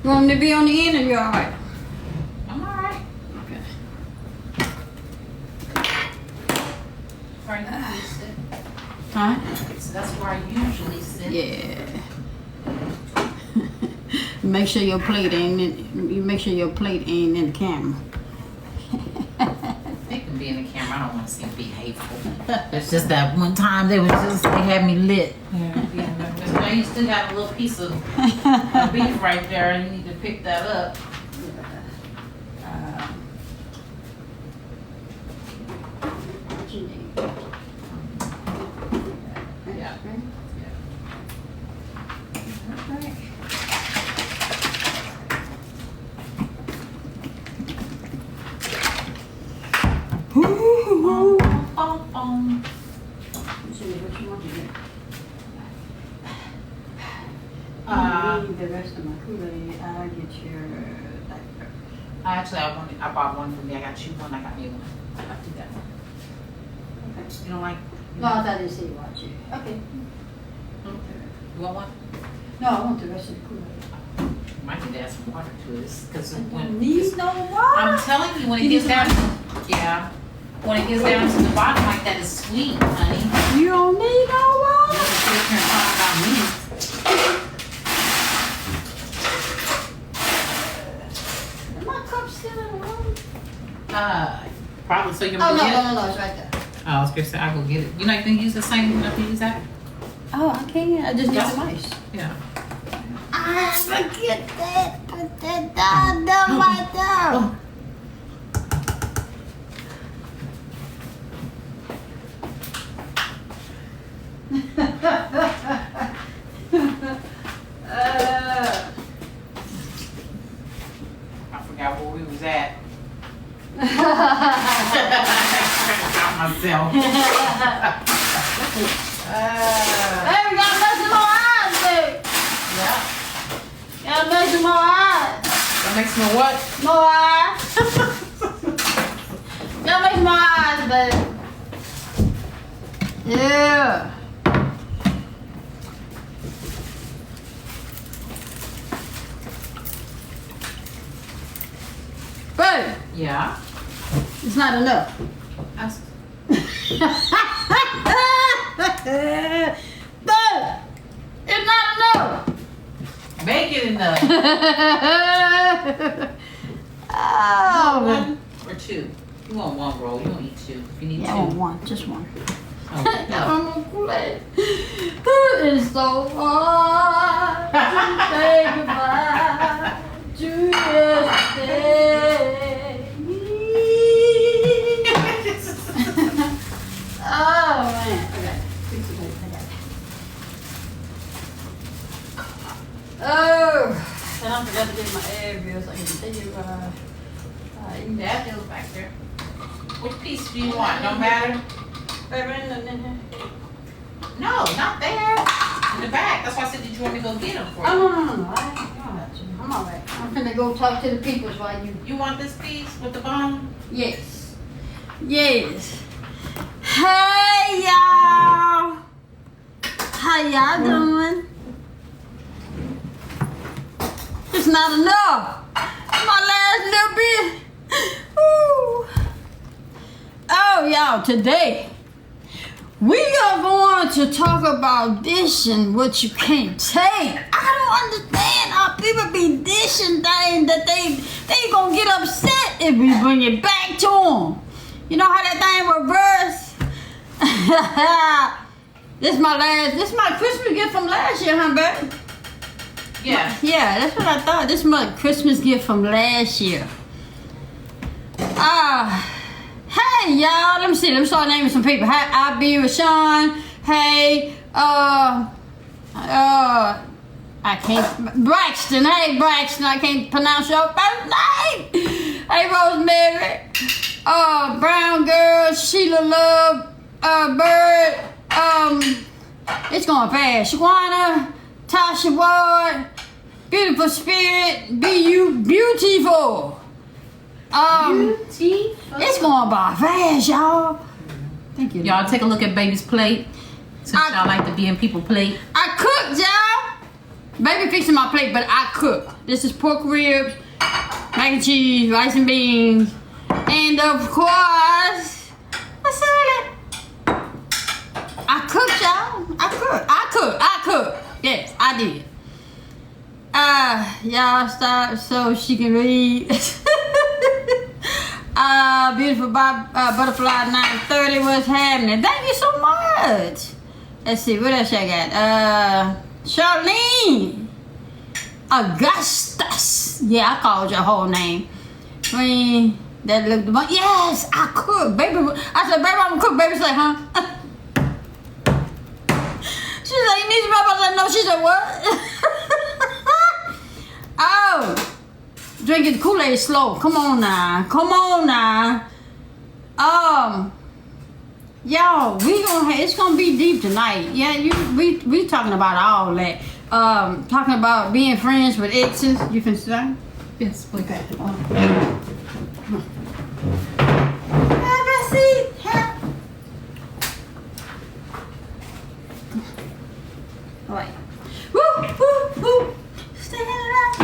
You want me to be on the end or you alright? I'm alright. Okay. Where you usually sit? Huh? That's where I usually sit. Yeah. Make sure your plate ain't in, you make sure your plate ain't in the camera. They can be in the camera. I don't want to seem be hateful. It's just that one time they had me lit. Yeah. You still got a little piece of beef right there, and you need to pick that up. What you need? Yeah. Okay. Ooh. Let's see what you want to get. You need the rest of my Kool-Aid. I'll get your diaper. Actually, I bought one for me. I got you one. I got me one. I'll do that one. Okay. You don't like? No, I thought you said watch it. Okay. You want one? No, I want the rest of the Kool-Aid. Might need to add some water to this because when Need no water. I'm telling you, when it gets down, yeah, when it gets down to the bottom like that, it's sweet, honey. You don't need no water. You sit here and talk about me. Is my cup still in the room? Probably so you're Oh, gonna get it. no, it's right there. Oh, I was gonna say I go get it. You know, you can use the same enough to use that. Oh, I can. I just need That's- some ice. Yeah. Ah, forget that. Put that down right there. I forgot where we was at. Got myself. Hey, we gotta make some more eyes, babe. Yeah. Gotta make some more eyes. That makes me what? More eyes. Gotta make some more eyes, babe. Yeah. Babe, Yeah. it's not enough. That's- Babe, it's not enough. Make it enough. Oh, One or two? You want one roll. You don't eat two. If you need yeah, I two. want one, just one. Oh, no. I'm Kool-Aid. It's so hard to say goodbye to yesterday. Oh man, okay. Oh, and I forgot to get my air bills. I can tell you, That feels back there. Which piece do you want? No matter? No, not there. In the back. That's why I said, did you want me to go get them for you? Oh, no. I'm all right. I'm gonna go talk to the people while you. You want this piece with the bone? Yes. Yes. Hey, y'all. How y'all doing? It's not enough. My last little bit. Ooh. Oh, y'all, today we are going to talk about dishing what you can't take. I don't understand how people be dishing things that they gonna get upset if we bring it back to them. You know how that thing reverse? This my Christmas gift from last year, huh, babe? Yeah. Yeah, that's what I thought. This is my Christmas gift from last year. Hey y'all, let me start naming some people. Hey, I be Rashawn. Hey, I can't, Braxton. Hey, Braxton, I can't pronounce your first name. Hey, Rosemary. Brown Girl, Sheila Love, Bird. It's going fast. Shawana, Tasha Ward, Beautiful Spirit, beautiful. It's going by fast, y'all. Thank you. Y'all take a look at baby's plate. Since y'all like to be in people's plate. I cooked, y'all. Baby fixing my plate, but I cook. This is pork ribs, mac and cheese, rice and beans, and of course, a salad. I cook, y'all. I cook. Yes, I did. Y'all stop so she can read. Beautiful butterfly 930. What's happening? Thank you so much. Let's see, what else I got? Charlene Augustus. Yeah, I called your whole name. Queen, that looked the yes, I cook, baby. I said, baby, I'm gonna cook. Baby said, huh? She said, you need some help? I said, no. She said, what? Oh, drinking Kool-Aid slow. Come on now. Y'all, it's gonna be deep tonight. Yeah, we talking about all that. Talking about being friends with exes. You can start? Yes, we got it. Have a seat. All right. Woo, woo, woo. Stand up.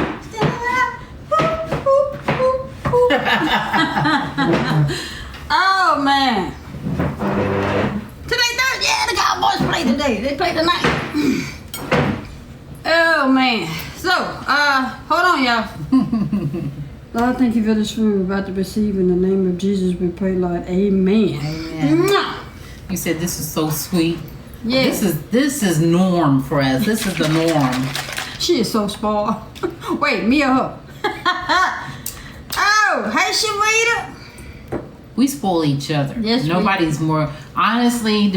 Woo, woo, woo, woo. Oh man. Today Thursday, yeah, the Cowboys play today. They play tonight. Oh man. So, hold on, y'all. Lord, thank you for this food we're about to receive. In the name of Jesus, we pray, Lord. Amen. Amen. You said this is so sweet. Yes. This is norm for us. This is the norm. She is so spoiled. Wait, me or her? Oh, hey, Sharita. We spoil each other. Yes, nobody's more, honestly,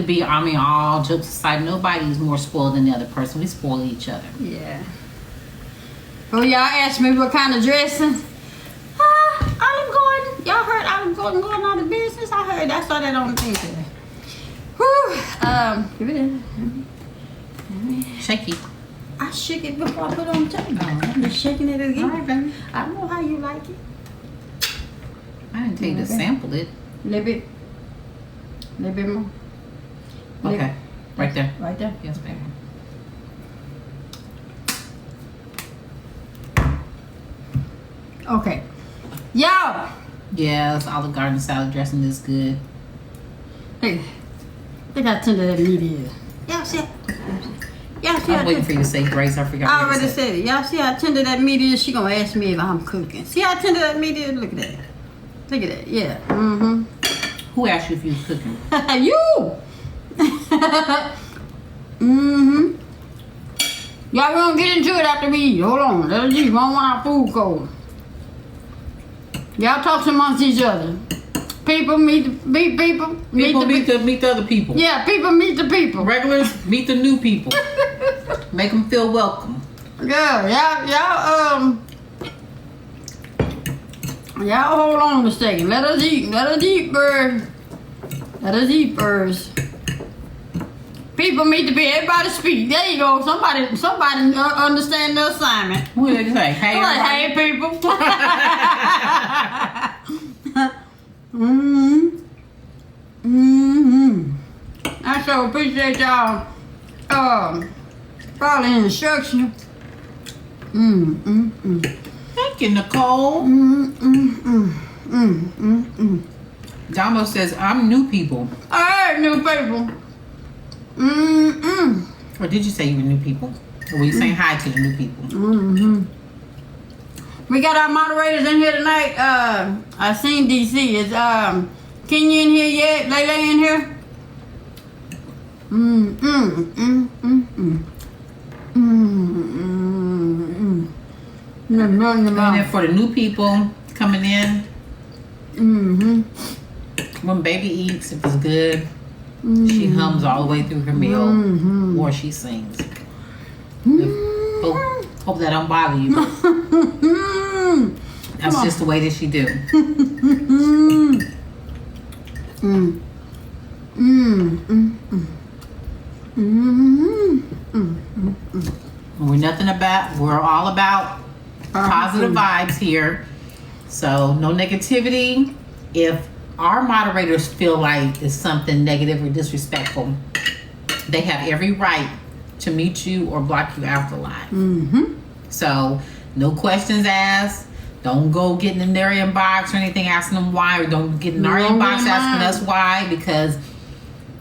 all jokes aside, nobody's more spoiled than the other person. We spoil each other. Yeah. Well, y'all asked me what kind of dressing. Olive Garden. Y'all heard Olive Garden going out of business? I heard. I saw that on the thing today. Whew. Give it in. Shake it. I shake it before I put it on the table. I'm just shaking it again. All right, baby. I know how you like it. I didn't tell you to sample it. Little bit more. Okay. Right there. Right there. Yes, baby. Okay. Y'all. Yes, Olive Garden salad dressing is good. Hey, they got tender that meat is. Y'all see? Y'all see? I'm waiting for you to say grace. I forgot. I already said it. Y'all see how tender that meat is? She gonna ask me if I'm cooking. See how tender that meat is? Look at that. Look at that. Yeah. Mm-hmm. Who asked you if you was cooking? You. Mm-hmm. Y'all gonna get into it after we eat. Hold on. Let's eat. We don't want our food cold. Y'all talk amongst each other. People meet people. People meet the other people. Yeah, people meet the people. Regulars meet the new people. Make them feel welcome. Yeah, y'all hold on a second. Let us eat, birds. Let us eat, birds. People meet the people. Everybody speak. There you go. Somebody understand the assignment. What did they say? Hey, hey people. I so appreciate y'all following instructions. Thank you, Nicole. Damo says, I'm new people. I heard new people. Or did you say you were new people? Or were you saying hi to the new people? We got our moderators in here tonight. I seen DC. Is Kenya in here yet? Lele in here? And then for the new people coming in, when baby eats, if it's good, she hums all the way through her meal, or she sings. Hope that don't bother you. That's just the way that she do. We're all about positive vibes here. So no negativity. If our moderators feel like it's something negative or disrespectful, they have every right to meet you or block you out the line. Mm-hmm. So no questions asked. Don't go getting in their inbox or anything asking them why, or don't get in our inbox asking us why, because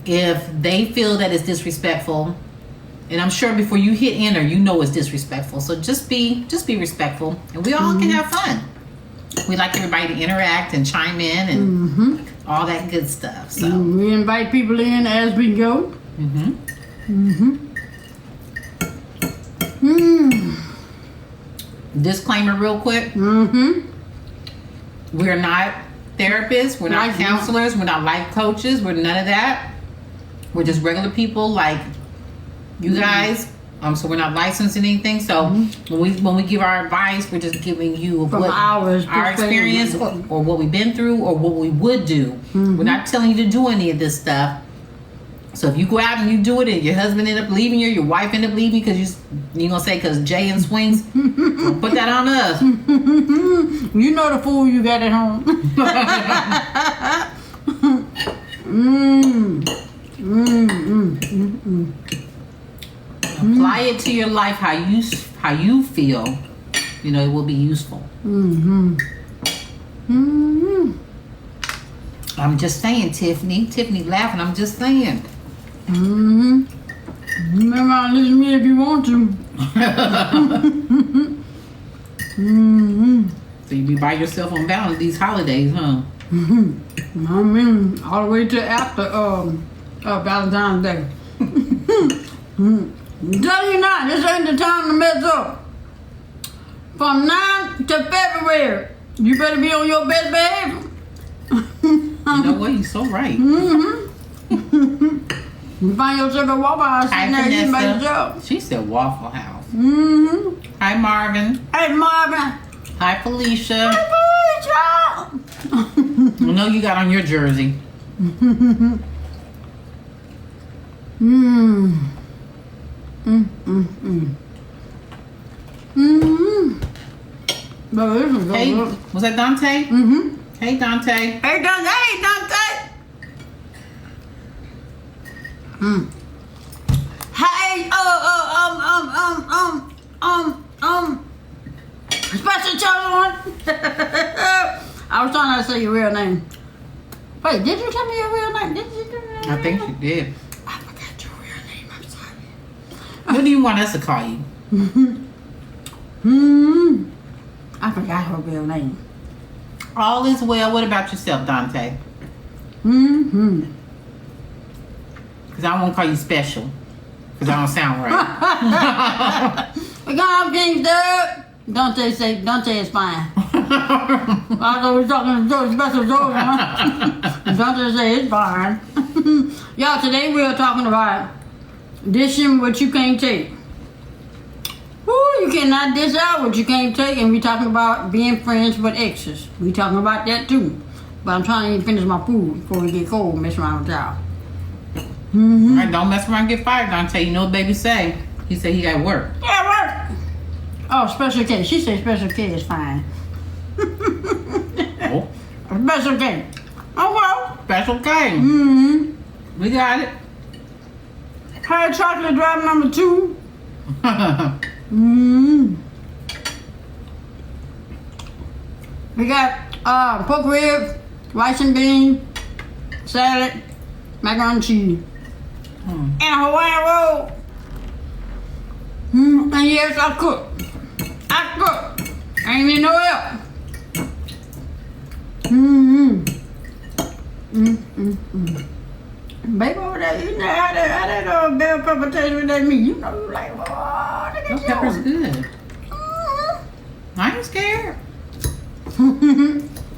if they feel that it's disrespectful, and I'm sure before you hit enter, you know it's disrespectful. So just be respectful, and we all can have fun. We like everybody to interact and chime in and all that good stuff. So we invite people in as we go. Disclaimer real quick. We're not therapists. We're not counselors. We're not life coaches. We're none of that. We're just regular people like you guys. So we're not licensed in anything. So when we give our advice, we're just giving you From our experience or what we've been through or what we would do. We're not telling you to do any of this stuff. So if you go out and you do it and your husband end up leaving you, your wife end up leaving you because you're going to say because Jay and swings, don't put that on us. You know the fool you got at home. Apply it to your life how you feel. You know, it will be useful. I'm just saying, Tiffany. Tiffany laughing. I'm just saying. Remember, I'll listen to me if you want to. So you be by yourself on these holidays, huh? I mean, all the way to after Valentine's Day. Tell you not, this ain't the time to mess up. From now to February, you better be on your best behavior. You know what? You're so right. You find yourself at Waffle House sitting there eating by yourself. She said Waffle House. Hi, Marvin. Hey, Marvin. Hi, Felicia. Hi, Felicia. I know you got on your jersey. Hey, was that Dante? Hey, Dante. Hey, Dante. Hey, Dante. Hey, special children. I was trying to say your real name. Wait, did you tell me your real name? Did you? I think you did. I forgot your real name. I'm sorry. What do you want us to call you? I forgot her real name. All is well. What about yourself, Dante? Because I won't call you special. Because I don't sound right. We got things there. Dante is fine. I thought we were talking to special George, huh? Dante say it's fine. Y'all, today we are talking about dishing what you can't take. Woo, you cannot dish out what you can't take, and we talking about being friends with exes. We talking about that too. But I'm trying to finish my food before we get cold and mess around with y'all. Right, don't mess around and get fired, Dante. You know what baby say? He said he got work. Yeah, work. Oh, Special K. She said Special K is fine. Oh. Special K. Oh, well. Special K. We got it. High chocolate drive number 2. We got pork rib, rice and beans, salad, macaroni and cheese, and a Hawaiian roll. And yes, I cook. I ain't need no help. Baby over there, you know how that bell pepper taste with that meat. You know you like, oh, look at That pepper's good. I ain't scared.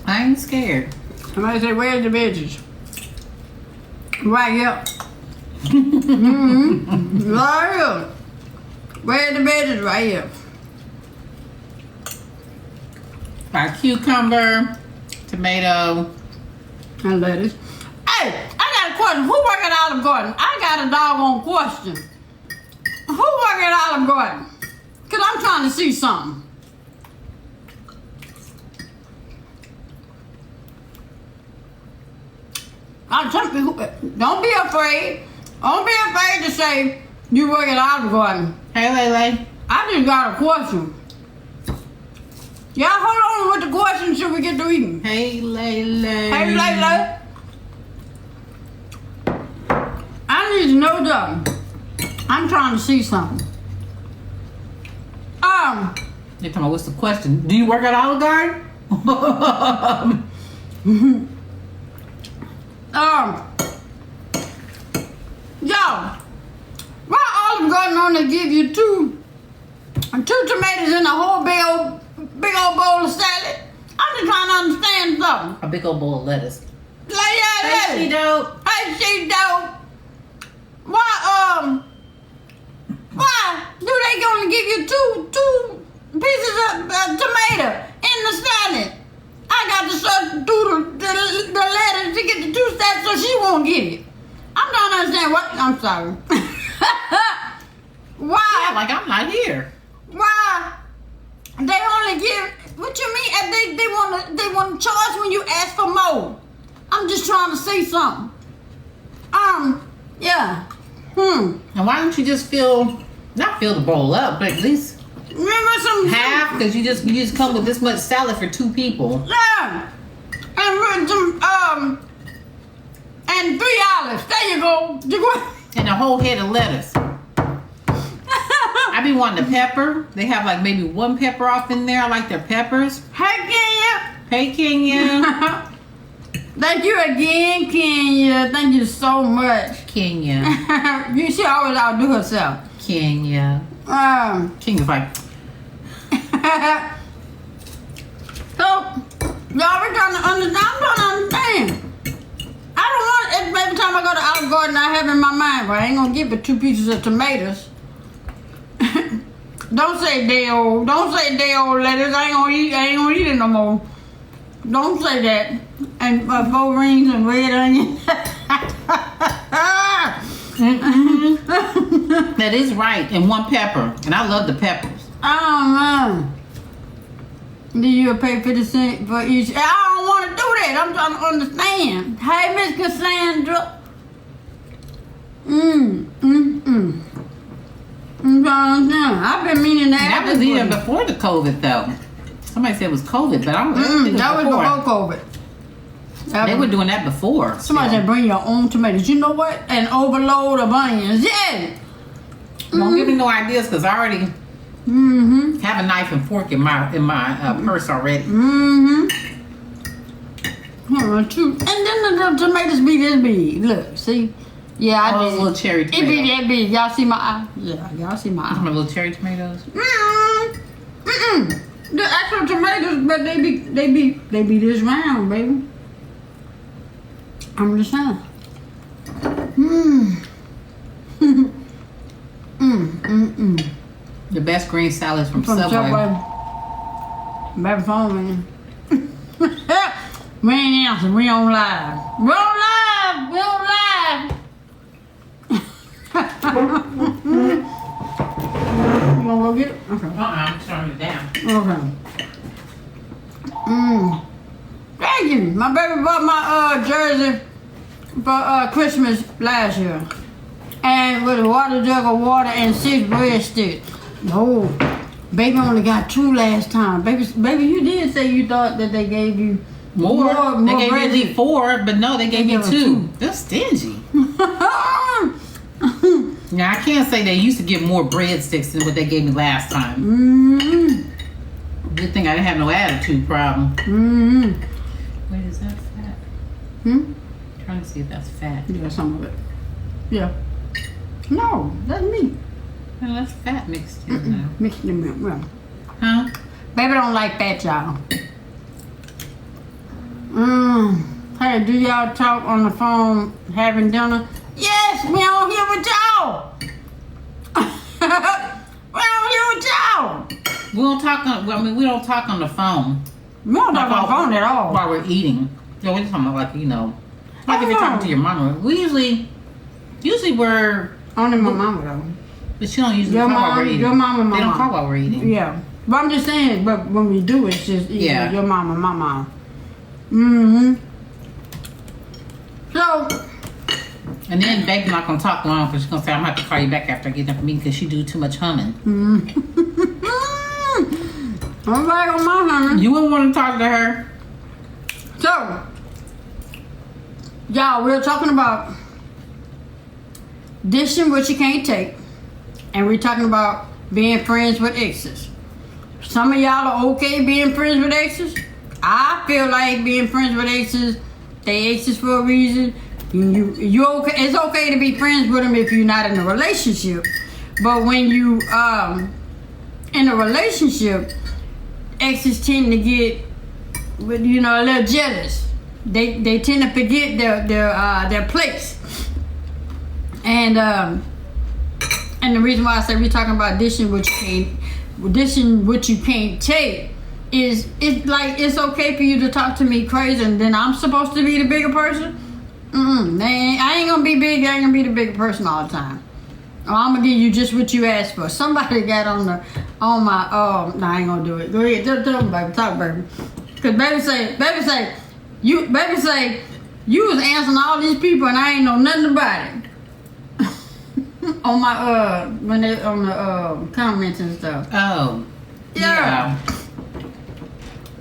I ain't scared. Somebody say, where's the veggies? Right here. Right here. Where's the veggies? Right here. Got cucumber, tomato, and lettuce. Hey, I got a question. Who work at Olive Garden? I got a doggone question. Who work at Olive Garden? Because I'm trying to see something. Don't be afraid. Don't be afraid to say You work at Olive Garden. Hey, Lele. I just got a question. Y'all hold on with the question till we get to eating. Hey, Lele. Hey, Lele. I need to know something. I'm trying to see something. You're talking about what's the question? Do you work at Olive Garden? Yo, why Olive Garden only give you two tomatoes in a whole big old bowl of salad? I'm just trying to understand something. A big old bowl of lettuce. Like, Hey, she dope. Hey, she dope. Why do they only give you two pieces of tomato in the salad? I got to search through the lettuce to get the two stacks so she won't get it. I'm trying to understand what. I'm sorry. Why? Yeah, like I'm not here. Why they only give? What you mean? They want to charge when you ask for more. I'm just trying to say something. Yeah. And why don't you just not fill the bowl up, but at least Remember some half? Because you just come with this much salad for 2 people. Yeah. And some and 3 olives. There you go. And a whole head of lettuce. I be wanting the pepper. They have like maybe 1 pepper off in there. I like their peppers. Hey, Kenya. Hey, Kenya. Thank you again, Kenya. Thank you so much. Kenya. She always outdo herself. Kenya. Kenya's like. So, y'all, we're trying to understand. I'm trying to understand. I don't want it. Every time I go to Olive Garden, I have in my mind, well, I ain't gonna give it 2 pieces of tomatoes. Don't say day old. Don't say day old lettuce. I ain't gonna eat it no more. Don't say that. And 4 rings and red onion. That is right. And 1 pepper. And I love the peppers. I don't know. Do you pay 50 cents for each? I don't want to do that. I'm trying to understand. Hey, Miss Cassandra. I'm trying to understand. I've been meaning to ask That was this even question. before the COVID, though. Somebody said it was COVID, but I don't think it was That was before COVID. They were doing that before. Somebody said bring your own tomatoes. You know what? An overload of onions. Yeah. Don't give me no ideas because I already have a knife and fork in my purse already. And then the tomatoes be this big. Look, see? Yeah, I Those did. little cherry It tomatoes. be that big. Y'all see my eye? Yeah, y'all see my My eye. little cherry tomatoes. The actual tomatoes, but they be this round, baby. I'm just saying. The best green salads from Subway. Baby phone, man. We ain't answering. We on live. We on live. We on live. You wanna go get it? Okay. I'm turning it down. Okay. Thank you. My baby bought my jersey for Christmas last year. And with a water jug of water and 6 breadsticks. No. Baby only got 2 last time. Baby, you did say you thought that they gave you More. They gave me at least breadsticks. 4, but no, they gave me gave her 2. They're stingy. Now I can't say they used to give more breadsticks than what they gave me last time. Good thing I didn't have no attitude problem. Wait, is that fat? Trying to see if that's fat. Yeah, some of it. Yeah. No, that's me. No, that's fat mixed in now. Mixed in milk. Well, Huh? baby don't like fat, y'all. Hey, do y'all talk on the phone having dinner? Yes, we on here with y'all. We on here with y'all. We don't talk on. Well, I mean, we don't talk on the phone We don't talk on the phone at all. while we're eating. So we're just talking about like if you're talking to your mama. We usually we're. Only my mama though. But she don't usually Your call while mom, we're eating. your mama, my They don't mom. call while we're eating. Yeah, but I'm just saying. But when we do, it's just Yeah. your mama, my mom. So And then baby not gonna talk long because she's gonna say I'm gonna have to call you back after I get done from meeting because she do too much humming. I'm back on my humming. You wouldn't want to talk to her. So, y'all, we're talking about dishing what you can't take, and we're talking about being friends with exes. Some of y'all are okay being friends with exes. I feel like being friends with exes, they exes for a reason. You okay? It's okay to be friends with them if you're not in a relationship. But when you in a relationship, exes tend to get, a little jealous. They tend to forget their place. And the reason why I say we're talking about dishing what you can't take is it's okay for you to talk to me crazy and then I'm supposed to be the bigger person. I ain't gonna be big. I ain't gonna be the bigger person all the time. I'm gonna give you just what you asked for. Somebody got on my no, I ain't gonna do it. Go ahead, tell me, baby, talk, baby. Cause baby say you was answering all these people and I ain't know nothing about it. On my when they on the comments and stuff. Oh, yeah.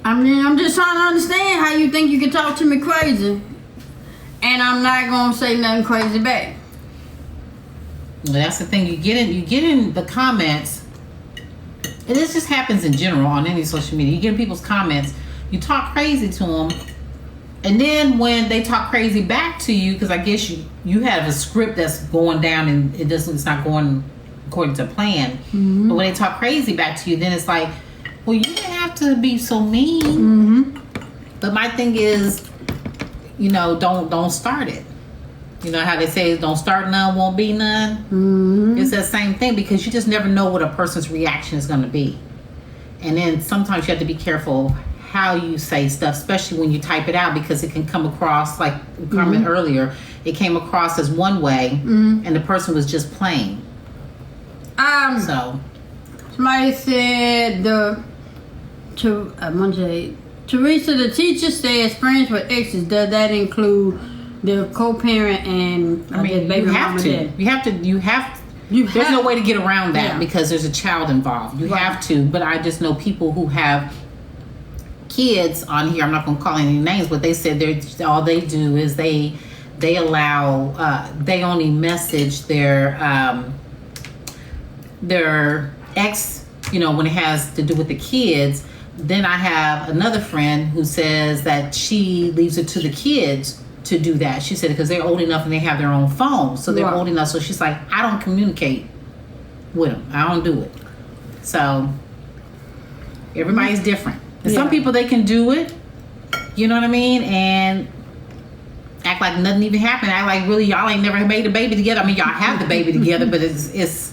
I mean, I'm just trying to understand how you think you can talk to me crazy, and I'm not gonna say nothing crazy back. Well, that's the thing. You get in the comments, and this just happens in general on any social media. You get in people's comments, you talk crazy to them, and then when they talk crazy back to you, because I guess you have a script that's going down and it's not going according to plan. Mm-hmm. But when they talk crazy back to you, then it's like, well, you didn't have to be so mean. Mm-hmm. But my thing is, don't start it. You know how they say, don't start none, won't be none? Mm-hmm. It's that same thing because you just never know what a person's reaction is going to be. And then sometimes you have to be careful how you say stuff, especially when you type it out, because it can come across, like Carmen earlier, it came across as one way and the person was just playing. So somebody said Teresa, the teacher says friends with exes. Does that include the co-parent and baby mama dad? You have to. There's no way to get around that because there's a child involved. You have to. But I just know people who have kids on here. I'm not going to call any names, but they said all they do is they allow they only message their ex. When it has to do with the kids. Then I have another friend who says that she leaves it to the kids to do that. She said because they're old enough and they have their own phone. So they're old enough. So she's like, I don't communicate with them. I don't do it. So everybody's different. And some people, they can do it. You know what I mean? And act like nothing even happened. Act like really y'all ain't never made a baby together. I mean, y'all have the baby together, but it's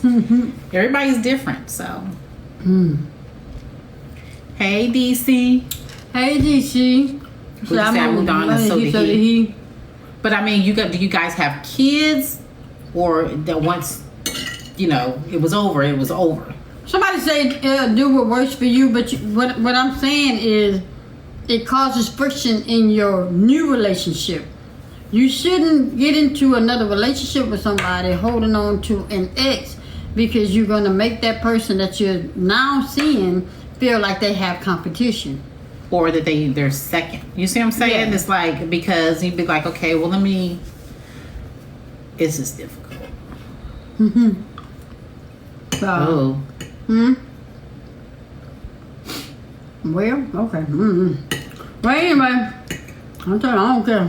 everybody's different. So. Hey, DC. Hey, DC. So I moved on, and so did he. But I mean, do you guys have kids, or that once it was over, it was over? Somebody say do what works for you, but what I'm saying is it causes friction in your new relationship. You shouldn't get into another relationship with somebody holding on to an ex because you're going to make that person that you're now seeing feel like they have competition. Or that they're second. You see what I'm saying? Yeah. It's like, because you'd be like, okay, well, it's just difficult. So, Well, okay. Well, anyway, I don't care.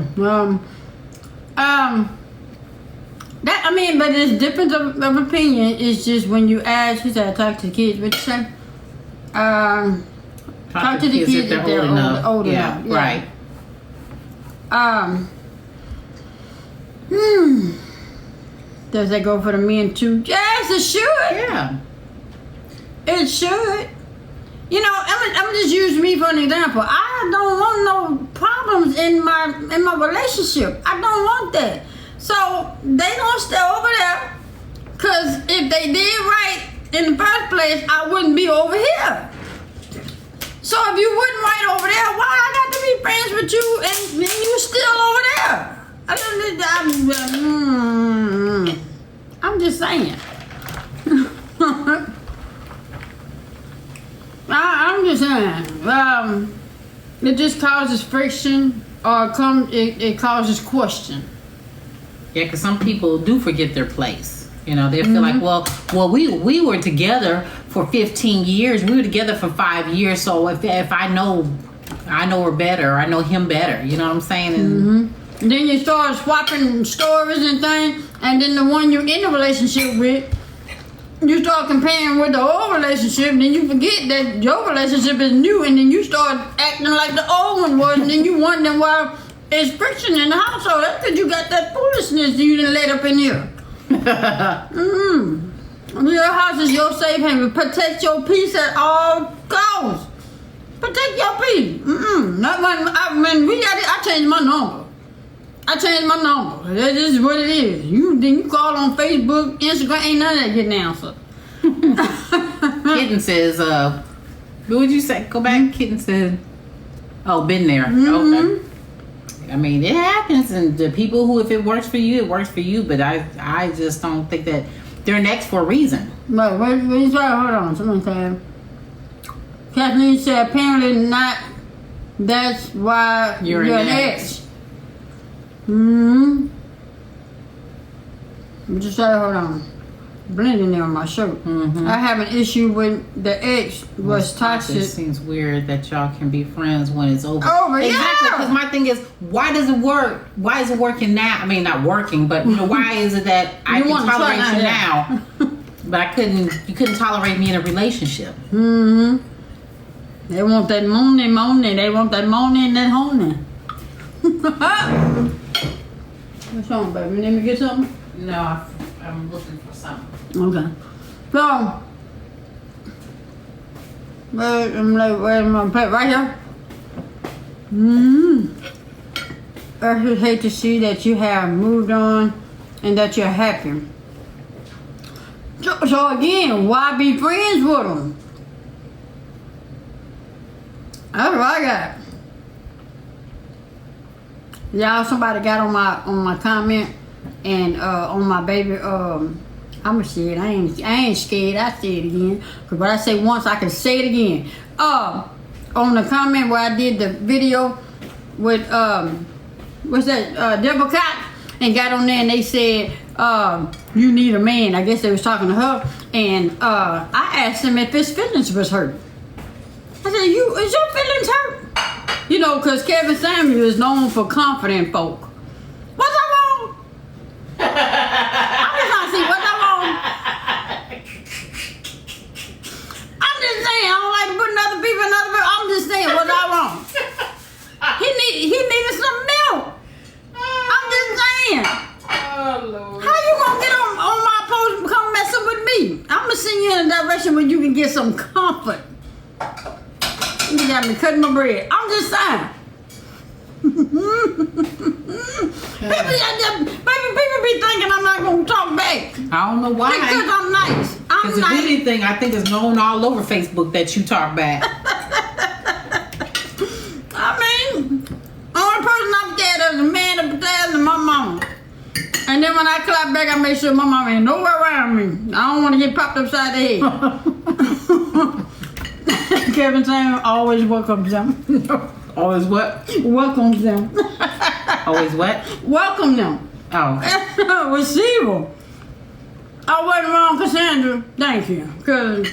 But it's difference of opinion. It's just when you ask, you said talk to the kids. What you say? Talk to the kids if they're old enough. Yeah. Right. Does that go for the men too? Yes, it should. Yeah. It should. I'm just using me for an example. I don't want no problems in my relationship. I don't want that. So they gonna stay over there. Cause if they did right in the first place, I wouldn't be over here. So if you wouldn't right over there, why I got to be friends with you and you still over there? I'm just saying. I'm just saying. It just causes friction, or it causes question. Yeah, because some people do forget their place. You know, they feel like, well, we were together for 15 years. We were together for 5 years. So if I know her better, I know him better. You know what I'm saying? And then you start swapping stories and things, and then the one you're in a relationship with, you start comparing with the old relationship, and then you forget that your relationship is new, and then you start acting like the old one was, and then you wonder why there's friction in the household. That's because you got that foolishness you didn't let up in here. Your house is your safe haven. Protect your peace at all costs. Protect your peace. Not when we got it. I changed my number. That is what it is. You call on Facebook, Instagram, ain't none of that getting answered. Kitten says, what would you say? Go back. Kitten said, oh, been there. Okay. I mean, it happens, and the people who, if it works for you, it works for you. But I just don't think that they're next for a reason. Wait, hold on. Someone said, Kathleen said, apparently not. That's why you're an ex. Just say, hold on. Blending there on my shirt. I have an issue with the ex was toxic. It seems weird that y'all can be friends when it's over. Exactly. Because my thing is, why does it work? Why is it working now? I mean, not working, but why is it that I can tolerate you now, but you couldn't tolerate me in a relationship? They want that moaning. They want that moaning and that honing. What's wrong, baby? Let me get something? No, I'm looking for something. Okay. So, where's my plate? Right here? I just hate to see that you have moved on and that you're happy. So again, why be friends with them? That's what I got. Y'all, somebody got on my comment and on my baby. I'ma say it. I ain't scared. I say it again. Cause what I say once, I can say it again. On the comment where I did the video with what's that? Deborah Cox, and got on there and they said you need a man. I guess they was talking to her, and I asked them if his feelings was hurt. I said, is your feelings hurt? You know, cause Kevin Samuel is known for confident folk. What's that wrong? I'm just trying to see what's that wrong. I'm just saying, I don't like to put other people in other people. I'm just saying, what's that wrong? He needed some milk. I'm just saying. Oh, Lord. How you gonna get on my post and come messing with me? I'm gonna send you in a direction where you can get some comfort. You got me cutting my bread. I'm just saying. People be thinking I'm not gonna talk back. I don't know why. Because I'm nice. Because if anything, I think it's known all over Facebook that you talk back. I mean, only person I'm scared of is the man of potatoes and my mama. And then when I clap back, I make sure my mama ain't nowhere around me. I don't want to get popped upside the head. Kevin Samuel always welcomes them. Always what? Welcomes them. Always what? Welcome them. Oh. Receiver. I wasn't wrong, Cassandra. Thank you. But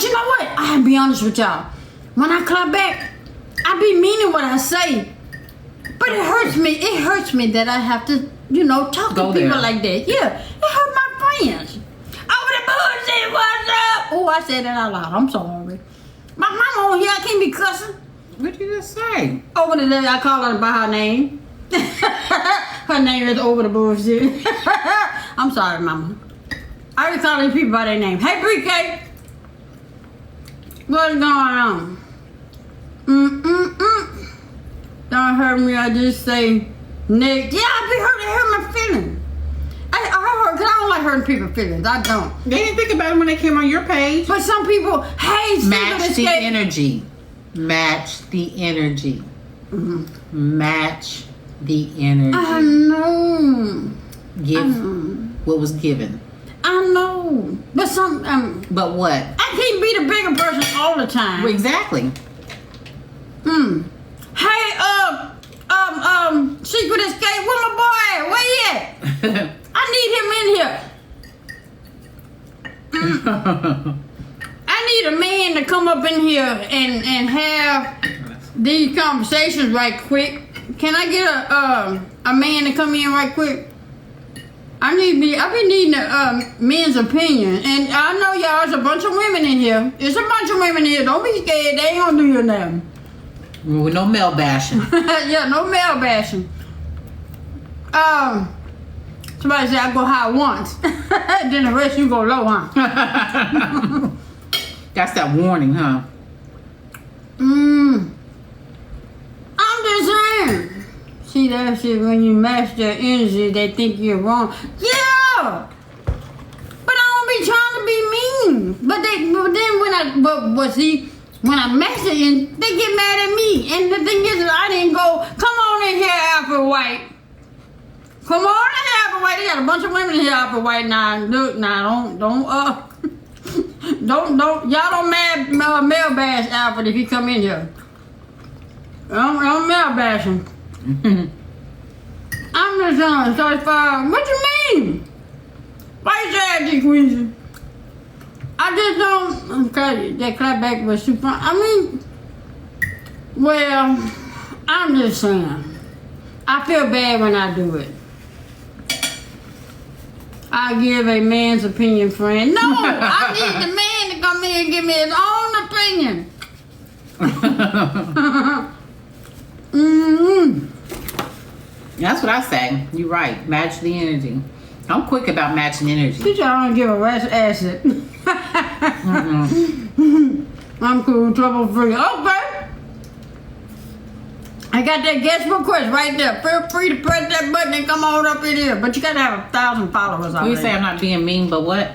you know what? I have to be honest with y'all. When I clap back, I be meaning what I say. But it hurts me. It hurts me that I have to, talk to people like that. Yeah. It hurt my friends. Over the bullshit, what's up? Oh, I said that out loud. I'm sorry. My mama on here, I can't be cussing. What did you just say? Over the day, I call her by her name. Her name is Over the Bullshit. I'm sorry, mama. I already call these people by their name. Hey, Pre-K. What's going on? Don't hurt me, I just say, Nick. Yeah, I hurt my feelings. I hurt because I don't like hurting people's feelings. I don't. They didn't think about it when they came on your page. But some people, hey, match the energy. Match the energy. Match The energy. I know. Give what was given. I know. But But what? I can't be the bigger person all the time. Well, exactly. Hey, Secret Escape, where my boy at? Where he at? I need him in here. I need a man to come up in here and have these conversations right quick. Can I get a man to come in right quick? I've been needing a men's opinion, and I know y'all. There's a bunch of women in here. There's a bunch of women in here. Don't be scared. They ain't gonna do you nothing. With no male bashing. Yeah, no male bashing. Somebody said I go high once, then the rest you go low, huh? That's that warning, huh? I'm just saying. See that shit, when you match their energy, they think you're wrong. Yeah! But I don't be trying to be mean. But then when I match it, and they get mad at me. And the thing is, I didn't go, come on in here, Alpha White. Come on in here, Alpha White. They got a bunch of women in here, Alpha White. Now, look, now, y'all don't male bash Alfred if he come in here. Don't male bash him. I'm just saying, so what you mean? Why you say that, Queasy? I just don't, okay, that clapback was super, I mean, well, I'm just saying, I feel bad when I do it. I give a man's opinion, friend. No, I need the man to come in and give me his own opinion. That's what I say. You're right. Match the energy. I'm quick about matching energy. Bitch, I don't give a rat's acid. I'm cool, trouble free. Okay. I got that guest request right there. Feel free to press that button and come on up in here. But you gotta have 1,000 followers already. You say I'm not being mean, but what?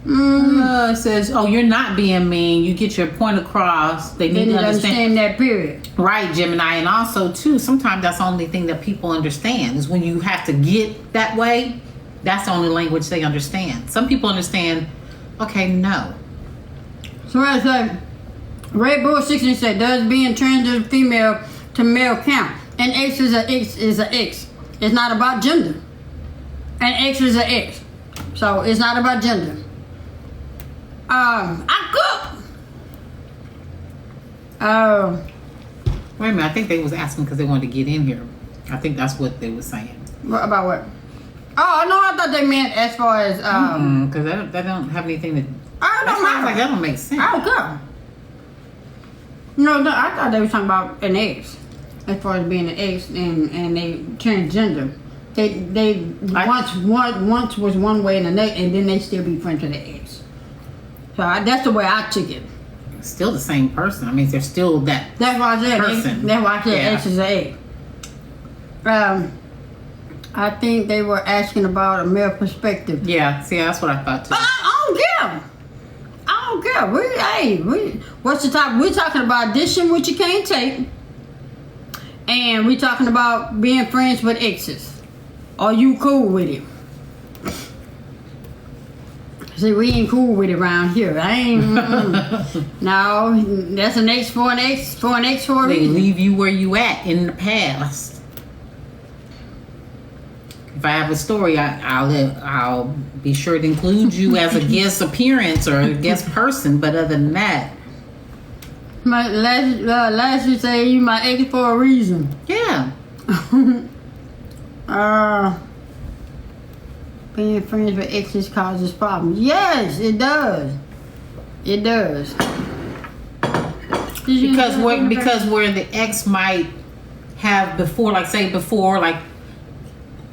It says, oh, you're not being mean. You get your point across. They need to understand that period. Right, Gemini. And also, too, sometimes that's the only thing that people understand is when you have to get that way, that's the only language they understand. Some people understand, okay, no. So I say, Red Bull 60 said, does being transgender female to male count? An X is an X is an X. It's not about gender. An X is an X. So it's not about gender. I cook. Wait a minute. I think they was asking because they wanted to get in here. I think that's what they were saying. What, about what? Oh, no, I thought they meant as far as... Because that don't have anything to... I don't know. Like, that don't make sense. I don't care. No, I thought they were talking about an X. As far as being an X and they transgender. They once was one way and the next, and then they still be friends with the X. So that's the way I took it. Still the same person. I mean, they're still that. That's why I said. Person. That's why I said X is an A. I think they were asking about a male perspective. Yeah. See, that's what I thought too. I don't care. What's the topic? We're talking about dishing what you can't take, and we're talking about being friends with exes. Are you cool with it? See, we ain't cool with it around here. I ain't. No, that's an X for an X for an X for a reason. They leave you where you at in the past. If I have a story, I'll be sure to include you as a guest appearance or a guest person. But other than that, last you say you my ex for a reason. Yeah. Being friends with exes causes problems. Yes, it does. It does. Because where the ex might have before, like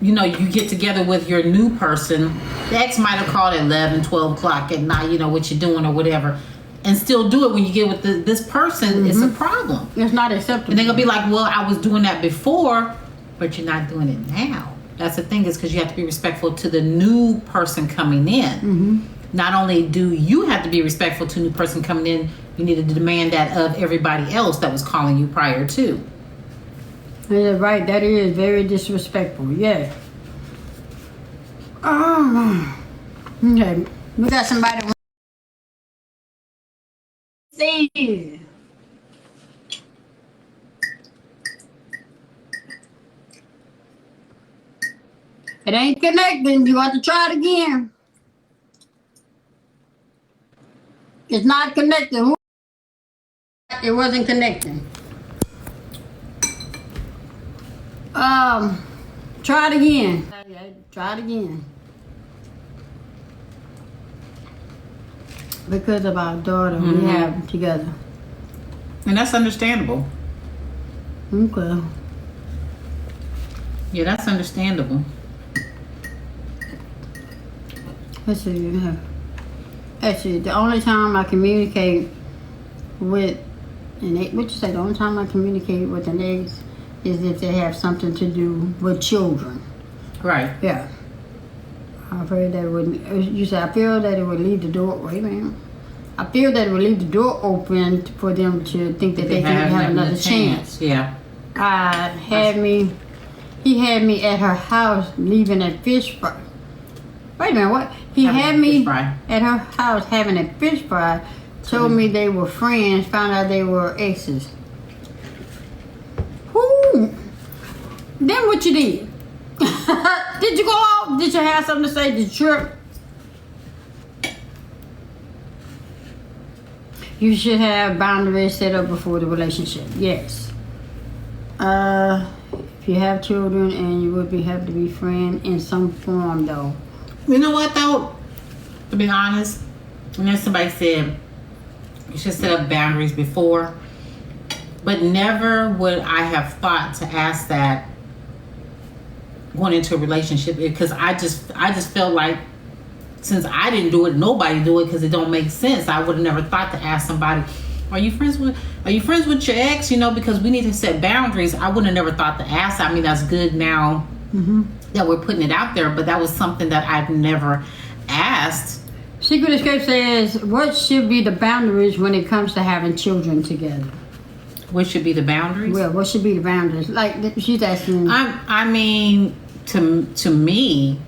you know, you get together with your new person, the ex might have called at 11, 12 o'clock at night, you know, what you're doing or whatever, and still do it when you get with this person. It's a problem. It's not acceptable. And they're going to be like, well, I was doing that before, but you're not doing it now. That's the thing, is because you have to be respectful to the new person coming in. Not only do you have to be respectful to the new person coming in, you need to demand that of everybody else that was calling you prior to. Yeah, right. That is very disrespectful. Yeah. Okay. We got somebody. See. It ain't connecting. You got to try it again. It's not connecting. It wasn't connecting. Try it again. Try it again. Because of our daughter we have together. And that's understandable. Okay. Yeah, that's understandable. Let's see. Actually, the only time I communicate with an ex, what you say? The only time I communicate with an ex is if they have something to do with children. Right. Yeah. I feel that it would. You said I feel that it would leave the door. Wait a minute. I feel that it would leave the door open for them to think that they can have another chance. Yeah. He had me at her house leaving a fish fry. Wait a minute, what? He had me at her house having a fish fry. Told me they were friends. Found out they were exes. Whoo! Then what you did? Did you go out? Did you have something to say? Did you trip? You should have boundaries set up before the relationship. Yes. If you have children and you would have to be friends in some form, though. You know what, though? To be honest, when somebody said you should set up boundaries before, but never would I have thought to ask that going into a relationship, because I just felt like since I didn't do it, nobody do it because it don't make sense. I would have never thought to ask somebody, are you friends with your ex? You know, because we need to set boundaries. I would have never thought to ask. I mean, that's good now that we're putting it out there, but that was something that I've never asked. Secret Escape says, what should be the boundaries when it comes to having children together? What should be the boundaries? Well, what should be the boundaries? Like, she's asking. I mean, to me,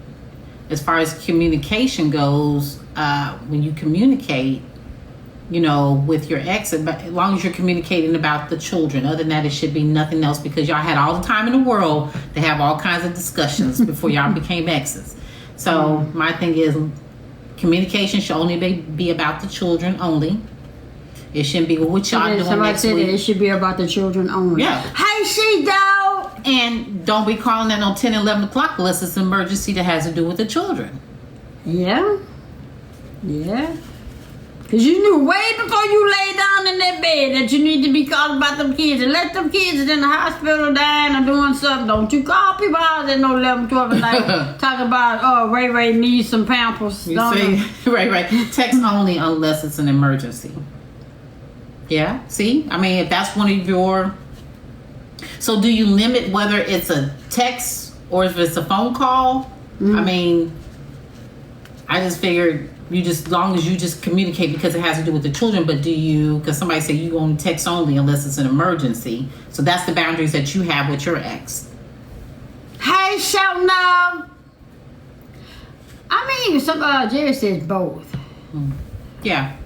as far as communication goes, when you communicate, you know, with your ex, as long as you're communicating about the children, other than that, it should be nothing else, because y'all had all the time in the world to have all kinds of discussions before y'all became exes. So my thing is, communication should only be about the children only. It shouldn't be what y'all doing somebody next said week. That it should be about the children only. Yeah. Hey, she dog. And don't be calling at on 10, 11 o'clock unless it's an emergency that has to do with the children. Yeah. Yeah. Because you knew way before you lay down in that bed that you need to be calling about them kids. And let them kids in the hospital dying or doing something. Don't you call people out at no 11, 12 at night talking about, Ray needs some Pampers. You see? Right. Text only unless it's an emergency. Yeah, see? I mean, if that's one of your... So do you limit whether it's a text or if it's a phone call? I mean, I just figured as long as you just communicate, because it has to do with the children, but do you, because somebody said you on text only unless it's an emergency. So that's the boundaries that you have with your ex. Hey, shout now. I mean, Jerry says both. Yeah.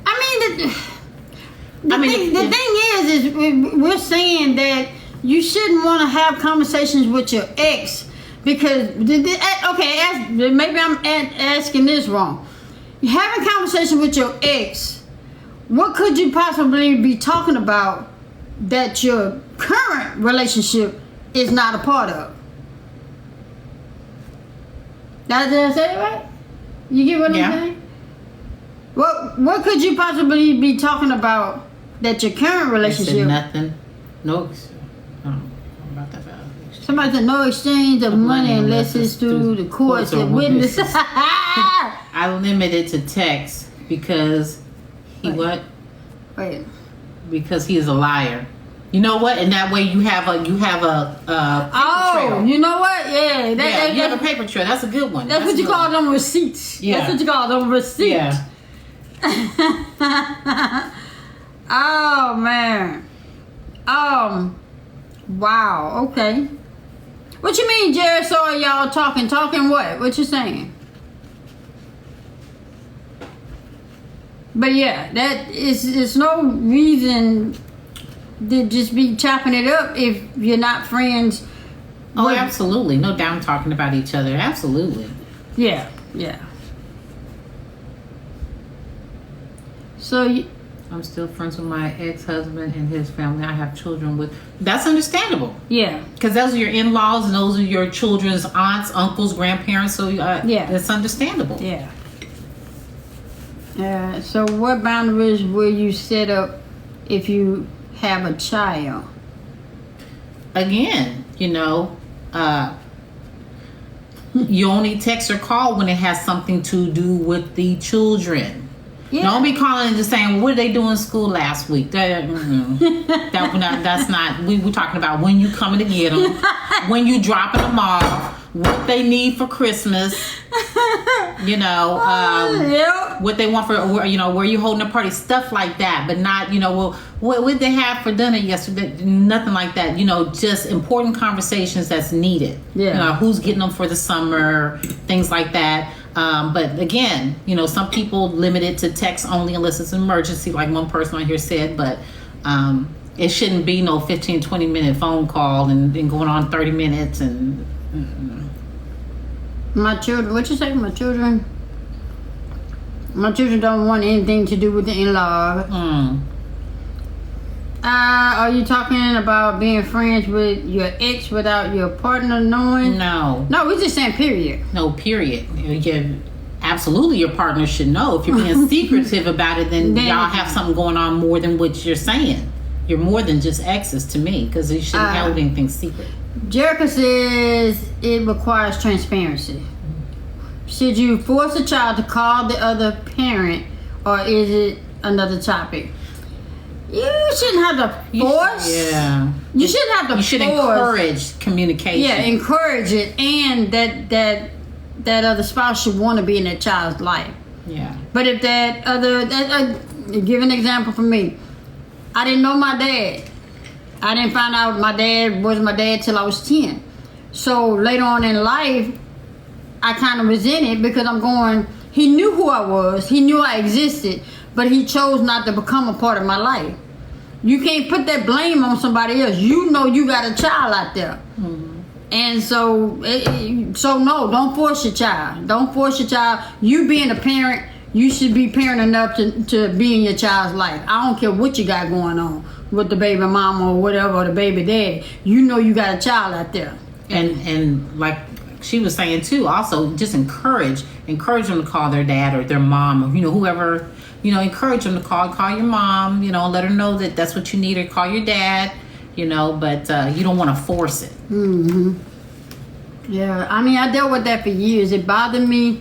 I mean, the thing is we're saying that you shouldn't want to have conversations with your ex because, maybe I'm asking this wrong. You're having conversation with your ex. What could you possibly be talking about that your current relationship is not a part of? Did I say it right? You get what I'm saying? What could you possibly be talking about that your current relationship? I said nothing. No. About that. Somebody said no exchange of money unless it's through the courts and witnesses. I limited to text because what? Wait. Because he is a liar. You know what? And that way you have a paper trail. You know what? Yeah. You have a paper trail. That's a good one. That's what you call them receipts. Yeah. That's what you call them receipts. Yeah. Oh man. Wow, okay. What you mean, Jerry saw y'all talking? Talking what? What you saying? But yeah, that it's no reason to just be chopping it up if you're not friends. Oh, absolutely. No down talking about each other. Absolutely. Yeah, yeah. So I'm still friends with my ex-husband and his family. I have children with. That's understandable. Yeah. Because those are your in-laws and those are your children's aunts, uncles, grandparents. So yeah, it's understandable. Yeah. So what boundaries will you set up if you have a child? Again, you only text or call when it has something to do with the children. Yeah. Don't be calling and just saying, what did they do in school last week? That's not, we were talking about when you coming to get them, when you dropping them off, what they need for Christmas, what they want for, where you holding a party, stuff like that, but not, what did they have for dinner yesterday? Nothing like that. Just important conversations that's needed. Yeah. Who's getting them for the summer, things like that. But again, some people limit it to text only unless it's an emergency, like one person on here said, but it shouldn't be no 15, 20 minute phone call and going on 30 minutes and My children, what you say? My children don't want anything to do with the in-law. Are you talking about being friends with your ex without your partner knowing? No, we're just saying period. No, period. Absolutely, your partner should know. If you're being secretive about it, then y'all have something going on more than what you're saying. You're more than just exes to me, because you shouldn't hold anything secret. Jerica says it requires transparency. Should you force a child to call the other parent, or is it another topic? You shouldn't have to force. You shouldn't have to force. You should encourage communication. Yeah, encourage it, and that other spouse should want to be in that child's life. Yeah. But if give an example for me. I didn't know my dad. I didn't find out my dad was my dad till I was 10. So later on in life, I kind of resented because I'm going, he knew who I was. He knew I existed, but he chose not to become a part of my life. You can't put that blame on somebody else. You know you got a child out there. Mm-hmm. And so no, don't force your child. Don't force your child. You being a parent, you should be parent enough to be in your child's life. I don't care what you got going on with the baby mama or whatever, or the baby daddy. You know you got a child out there. And like she was saying too, also just encourage them to call their dad or their mom or whoever, encourage them to call your mom, let her know that that's what you need, or call your dad, but you don't want to force it. Mm-hmm. Yeah, I mean, I dealt with that for years. It bothered me,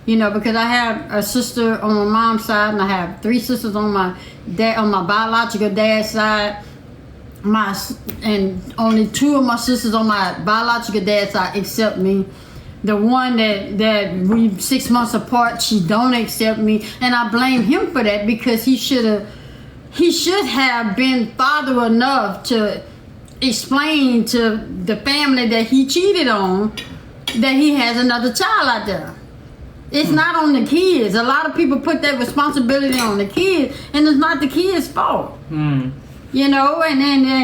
because I have a sister on my mom's side, and I have 3 sisters on my biological dad's side. And only 2 of my sisters on my biological dad's side accept me. The one that we 6 months apart, she don't accept me, and I blame him for that, because he should have been father enough to explain to the family that he cheated on, that he has another child out there. It's not on the kids. A lot of people put that responsibility on the kids, and it's not the kids' fault. And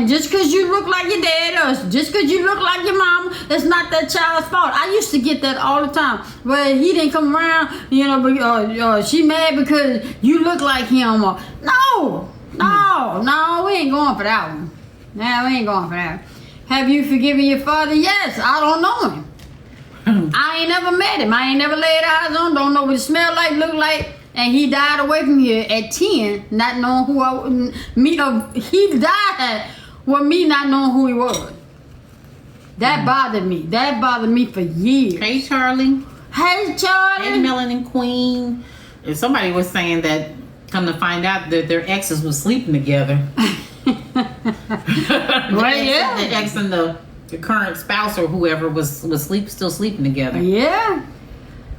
just because you look like your dad, or just because you look like your mom, it's not that child's fault. I used to get that all the time. Well, he didn't come around, but she mad because you look like him. Or, no, we ain't going for that one. No, we ain't going for that. Have you forgiven your father? Yes, I don't know him. I ain't never met him. I ain't never laid eyes on him. Don't know what he smelled like, looked like. And he died away from here at 10, not knowing who he died with me not knowing who he was. That bothered me. That bothered me for years. Hey, Charlie. Hey, Charlie. Hey, Melanin Queen. If somebody was saying that, come to find out that their exes was sleeping together. The ex and the current spouse or whoever was still sleeping together. Yeah.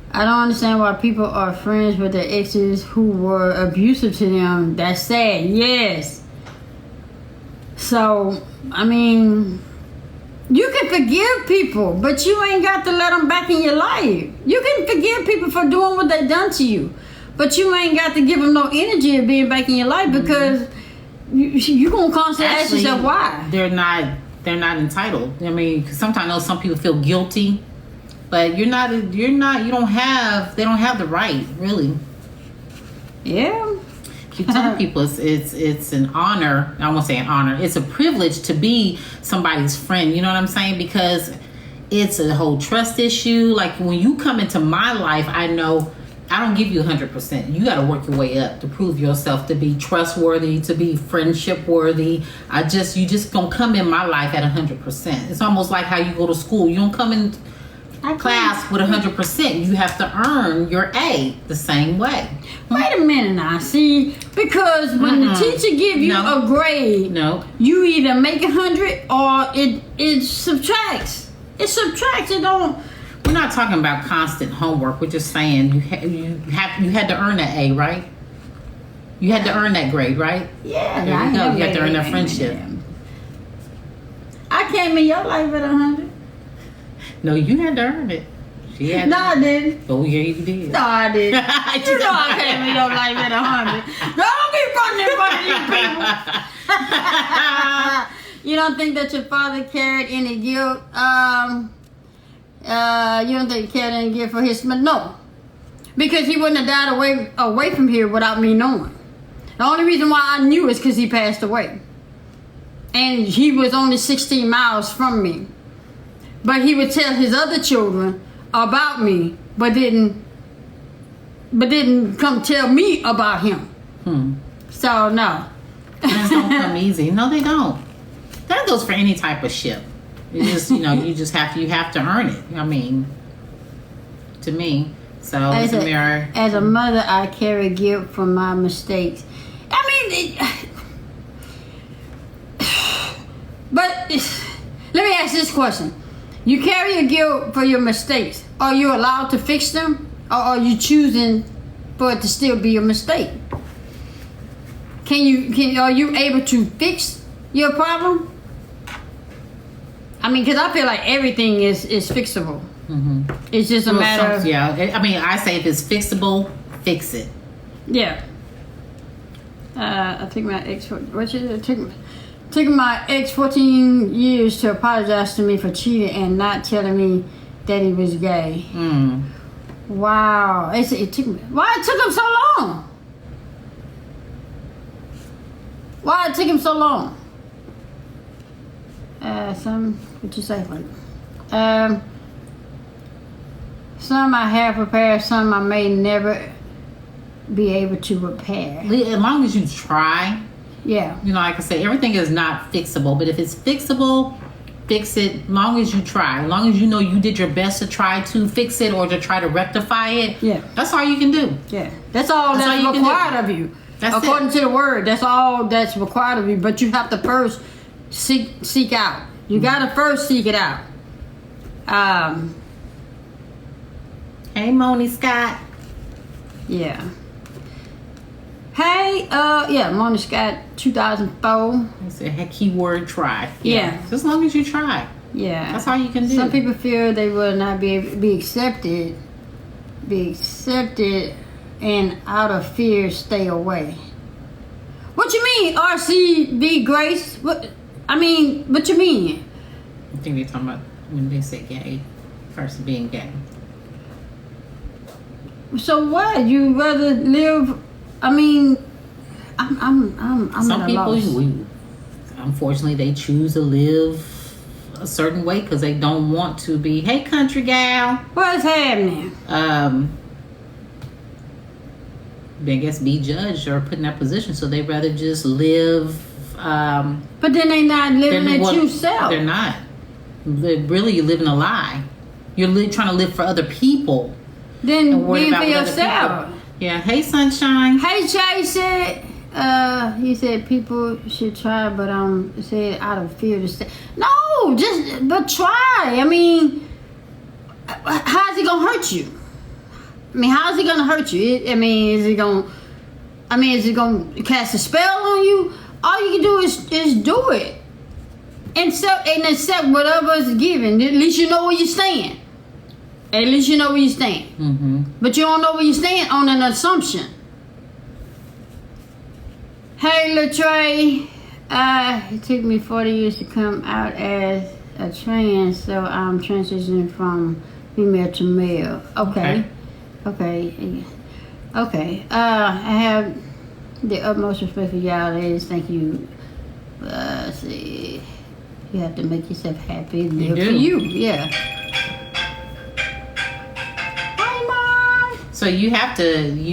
I don't understand why people are friends with their exes who were abusive to them. That's sad. Yes. So, I mean, you can forgive people, but you ain't got to let them back in your life. You can forgive people for doing what they done to you, but you ain't got to give them no energy of being back in your life because you gonna constantly ask yourself why. They're not entitled. I mean, 'cause sometimes I know some people feel guilty, but they don't have the right, really. Yeah. Keep telling people it's an honor. I won't say an honor. It's a privilege to be somebody's friend. You know what I'm saying? Because it's a whole trust issue. Like when you come into my life, I know I don't give you 100%. You got to work your way up to prove yourself to be trustworthy, to be friendship worthy. You just gonna come in my life at 100%. It's almost like how you go to school. You don't come in class with 100%. You have to earn your A the same way. Wait a minute now. See, because when the teacher give you a grade, you either make 100 or it subtracts. It subtracts. It don't. We're not talking about constant homework. We're just saying you had to earn that A, right? You had to earn that grade, right? Yeah. There you go. You had to earn that friendship. I came in your life at 100. No, you had to earn it. I didn't. Oh, yeah, you did. No, I didn't. You know I came in your life at 100. Don't be running in front of these people. You don't think that your father carried any guilt? You don't think he carried any guilt for his... No. Because he wouldn't have died away from here without me knowing. The only reason why I knew is because he passed away. And he was only 16 miles from me. But he would tell his other children about me, but didn't come tell me about him. So no. Things don't come easy. No, they don't. That goes for any type of ship. You just you have to earn it. I mean, to me. So as a mother, I carry guilt for my mistakes. I mean, let me ask this question. You carry a guilt for your mistakes. Are you allowed to fix them? Or are you choosing for it to still be a mistake? Are you able to fix your problem? I mean, because I feel like everything is fixable. Mm-hmm. It's just a matter of... Yeah, I mean, I say if it's fixable, fix it. Yeah. I think my ex... Took my ex 14 years to apologize to me for cheating and not telling me that he was gay. Wow. Why it took him so long? Why it took him so long? What'd you say? Some I have prepared, some I may never be able to repair. As long as you try. Yeah. You know, like I say, everything is not fixable. But if it's fixable, fix it. As long as you try. As long as you know you did your best to try to fix it or to try to rectify it. Yeah. That's all you can do. Yeah. That's all that's required of you. According to the word, that's all that's required of you. But you have to first seek out. You gotta first seek it out. Hey, Moni Scott. Yeah. Hey, Moni Scott, 2004. It's a keyword try. Yeah. Just as long as you try. Yeah. That's all you can do. Some people fear they will not be accepted, and out of fear stay away. What you mean, RCB Grace? What you mean? I think they're talking about when they say gay, person being gay. So what? You rather live? I mean, I'm Some at a loss. people, unfortunately, they choose to live a certain way because they don't want to be. Hey, country gal. What's happening? I guess be judged or put in that position, so they rather just live. But then they not living their true self. They're not. Really, you're living a lie. You're trying to live for other people. Then live for yourself. Yeah. Hey, sunshine. Hey, Jay said. He said people should try, but said out of fear to stay. No, but try. I mean, how's it gonna hurt you? I mean, is it gonna cast a spell on you? all you can do is do it. And accept whatever is given. At least you know where you stand. At least you know where you stand. Mm-hmm. But you don't know where you stand on an assumption. Hey, Latrey. It took me 40 years to come out as a trans, so I'm transitioning from female to male. Okay. I have the utmost respect for y'all ladies. Thank you. Let's see. You have to make yourself happy. Live for you. Yeah. Hi, Mom. So you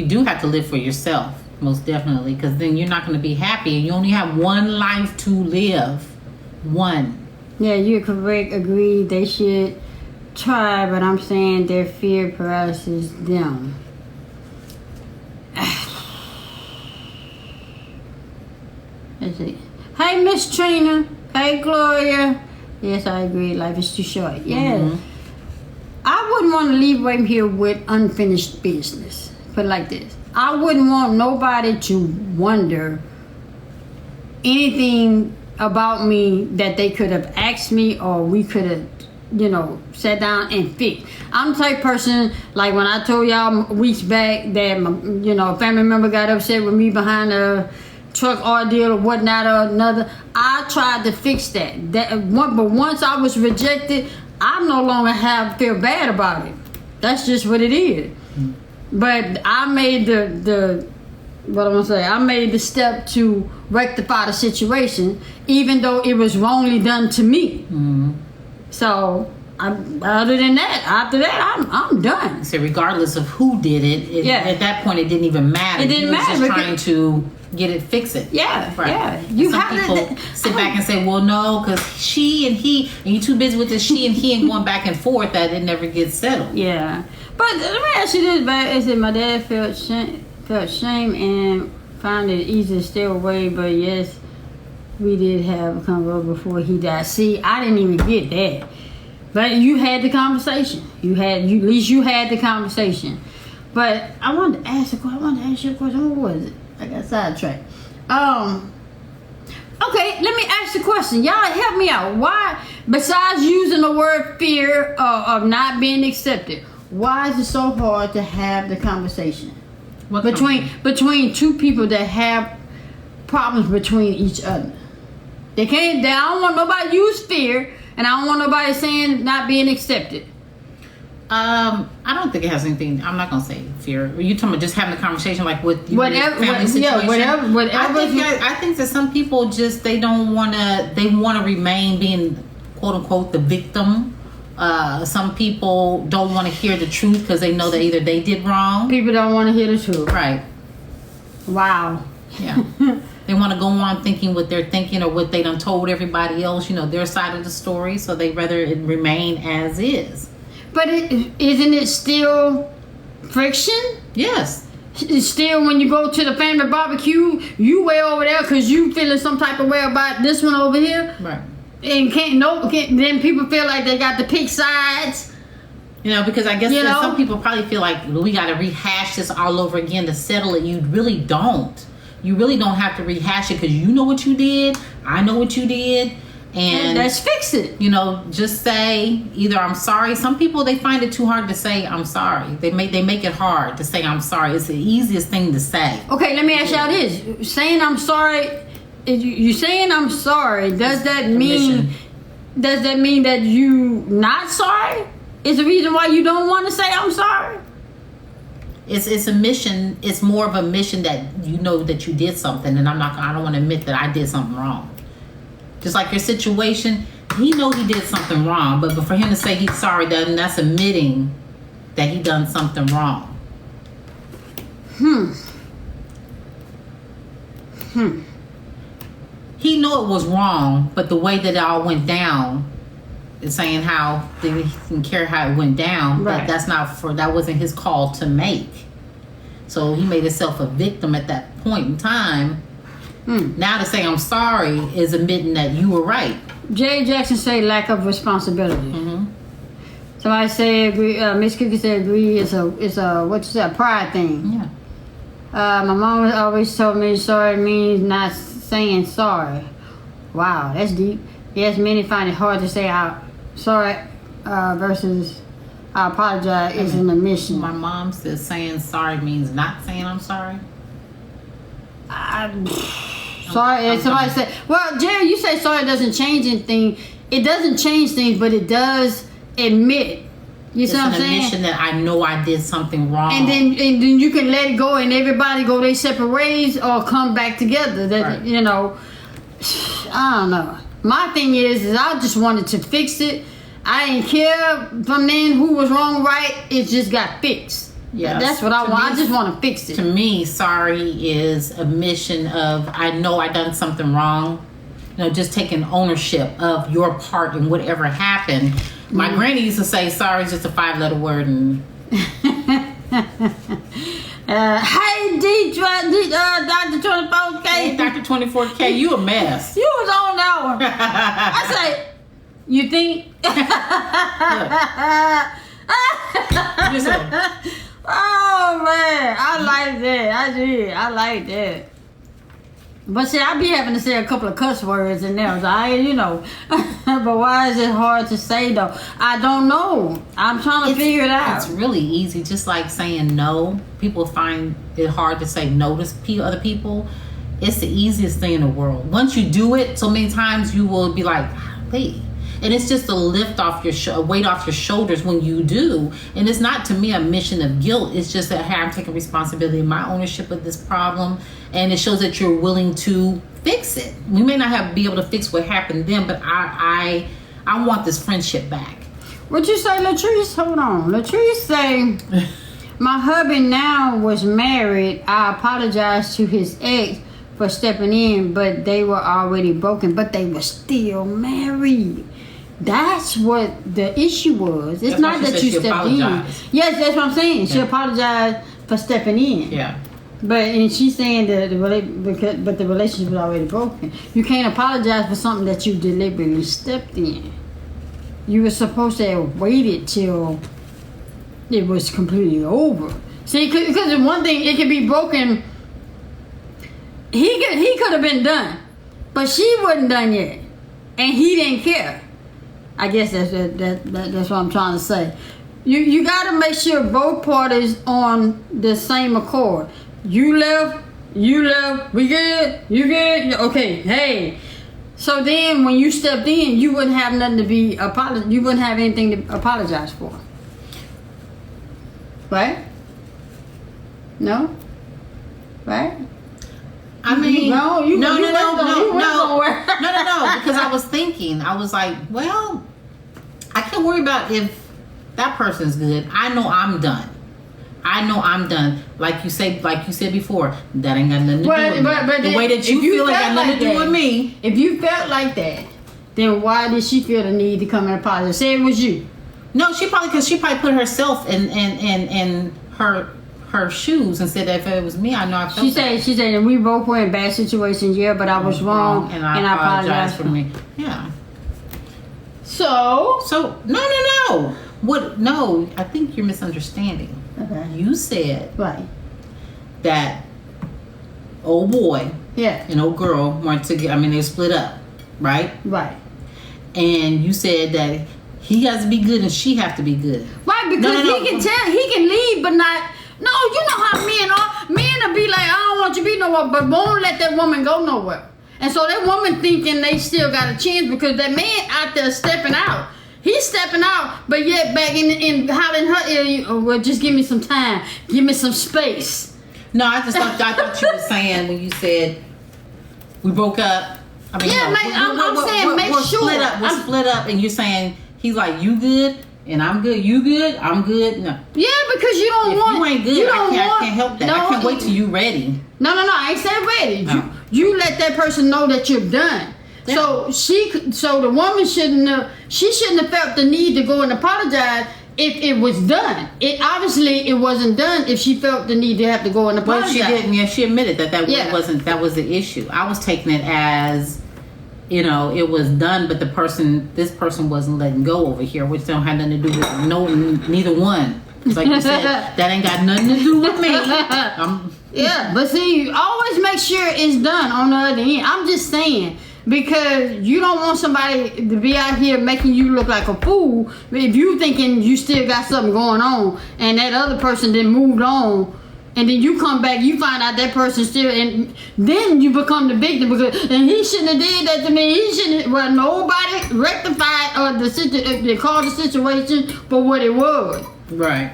do have to live for yourself, most definitely, because then you're not going to be happy, and you only have one life to live. One. Yeah, you're correct. Agree. They should try, but I'm saying their fear paralysis them. Let's see. Hey, Miss Trina. Hey, Gloria. Yes, I agree. Life is too short. Yeah. Mm-hmm. I wouldn't want to leave right here with unfinished business. Put it like this. I wouldn't want nobody to wonder anything about me that they could have asked me or we could have, sat down and fixed. I'm the type of person, like when I told y'all weeks back that, a family member got upset with me behind a truck ordeal or whatnot or another. I tried to fix that. But once I was rejected, I no longer feel bad about it. That's just what it is. Mm-hmm. But I made I made the step to rectify the situation, even though it was wrongly done to me. Mm-hmm. So, other than that, after that, I'm done. So regardless of who did it, at that point, it didn't even matter. It didn't matter. Just trying to fix it. Yeah, right. Yeah. Some people sit back and say, well, no, because she and he, and you're too busy with this she and he and going back and forth that it never gets settled. Yeah. But let me ask you this, I said my dad felt shame and found it easy to stay away, but yes, we did have a convo before he died. See, I didn't even get that. But you had the conversation. At least you had the conversation. But I wanted to ask you a question. What was it? I got sidetracked. Okay, let me ask the question. Y'all help me out. Why, besides using the word fear of not being accepted, why is it so hard to have the conversation between two people that have problems between each other? I don't want nobody to use fear, and I don't want nobody saying not being accepted. I don't think it has anything. I'm not gonna say fear. Are you talking about just having a conversation like with your family situation? Yeah, whatever. I think that some people just they want to remain being quote unquote the victim. Some people don't want to hear the truth because they know that either they did wrong. People don't want to hear the truth. Right. Wow. Yeah. They want to go on thinking what they're thinking or what they done told everybody else, their side of the story. So they rather it remain as is. But isn't it still friction? Yes. It's still when you go to the family barbecue, you way over there because you feeling some type of way about this one over here. Right. And then people feel like they got to pick sides. Because I guess some people probably feel like we got to rehash this all over again to settle it. You really don't. You really don't have to rehash it because you know what you did. I know what you did. And let's fix it. Just say either I'm sorry. Some people, they find it too hard to say I'm sorry. They make it hard to say I'm sorry. It's the easiest thing to say. Okay, let me ask y'all this. Saying I'm sorry, you saying I'm sorry, does that mean that you not sorry? Is the reason why you don't want to say I'm sorry? It's a mission. It's more of a mission that you know that you did something, and I don't want to admit that I did something wrong. Just like your situation, he know he did something wrong, but for him to say he's sorry, that's admitting that he done something wrong. He knew it was wrong, but the way that it all went down, is saying how he didn't care how it went down, right. But that wasn't his call to make. So he made himself a victim at that point in time. Now to say I'm sorry is admitting that you were right. Jay Jackson say lack of responsibility. Mm-hmm. Somebody say agree. Miss Cookie said agree. It's a pride thing. Yeah. My mom always told me sorry means not saying sorry. Wow, that's deep. Yes, many find it hard to say I'm sorry versus I apologize is an admission. My mom says saying sorry means not saying I'm sorry. Sorry, and somebody said, well, Jerry, you say sorry doesn't change anything. It doesn't change things, but it does admit. You see what I'm saying? It's an admission that I know I did something wrong. And then you can let it go and everybody go their separate ways or come back together. That Right. You know, I don't know. My thing is I just wanted to fix it. I didn't care from then who was wrong, right. It just got fixed. Yes. That's what I want. I just want to fix it. To me, sorry is admission of I know I done something wrong. You know, just taking ownership of your part in whatever happened. My granny used to say sorry is just a 5-letter word. And hey, Dr. 24K. hey, Dr. 24K, you a mess. You was on that one. I say, you think? You said, Oh man, I like that. I did. I like that. But see, I be having to say a couple of cuss words in there. So but why is it hard to say though? I don't know. I'm trying to figure it out. It's really easy. Just like saying no. People find it hard to say no to other people. It's the easiest thing in the world. Once you do it so many times, you will be like, wait. And it's just a lift off your weight off your shoulders when you do. And it's not, to me, a mission of guilt. It's just that, hey, I'm taking responsibility, my ownership of this problem. And it shows that you're willing to fix it. We may not be able to fix what happened then, but I want this friendship back. What you say, Latrice? Hold on. Latrice say, my hubby now was married. I apologized to his ex for stepping in, but they were already broken, but they were still married. That's what the issue was. It's not that you stepped in. Yes, that's what I'm saying. She apologized for stepping in. Yeah. And she's saying that the relationship was already broken. You can't apologize for something that you deliberately stepped in. You were supposed to have waited till it was completely over. See, because one thing, it can be broken. He could have been done, but she wasn't done yet, and he didn't care. I guess that's what I'm trying to say. You got to make sure both parties on the same accord. You left, we good, you good, okay, hey. So then when you stepped in, you wouldn't have nothing to be you wouldn't have anything to apologize for. Right? No? Right? I mean, no, because I was thinking, I was like, well, I can't worry about if that person's good. I know I'm done. Like you said before, that ain't got nothing to do with me. But the way that you feel ain't got nothing to do with me. If you felt like that, then why did she feel the need to come and apologize? Say it was you. No, she probably put herself in her shoes and said that if it was me, I know I felt. She said that we both were in bad situations, yeah, but I was wrong and I apologize for me. Yeah. So no. What? No, I think you're misunderstanding. Okay. You said right that old boy, and old girl wanted to get. I mean, they split up, right? Right. And you said that he has to be good and she have to be good. Right, because he can tell, he can leave, but not. No, you know how men are. Men will be like, I don't want you to be nowhere, but won't let that woman go nowhere. And so that woman thinking they still got a chance because that man out there stepping out. He's stepping out, but yet back in hollering her ear, well, just give me some time. Give me some space. No, I thought you were saying when you said we broke up. I mean, yeah, I'm saying make sure. We're split up, and you're saying he's like, you good? And I'm good. You good? I'm good. No. Yeah, because you don't want. You ain't good. I can't help that. No, I can't wait till you ready. No. I ain't said ready. No. You let that person know that you're done. Yeah. So the woman shouldn't have felt the need to go and apologize if it was done. It obviously wasn't done if she felt the need to have to go and apologize. Well, she didn't. Yeah, she admitted that wasn't the issue. I was taking it as, it was done, but this person wasn't letting go over here, which don't have nothing to do with neither one. Like you said, that ain't got nothing to do with me. Yeah, but see, always make sure it's done on the other end. I'm just saying, because you don't want somebody to be out here making you look like a fool if you thinking you still got something going on and that other person then moved on, and then you come back, you find out that person still, and then you become the victim because and he shouldn't have did that to me. He shouldn't. Well, nobody rectified they called the situation for what it was. Right.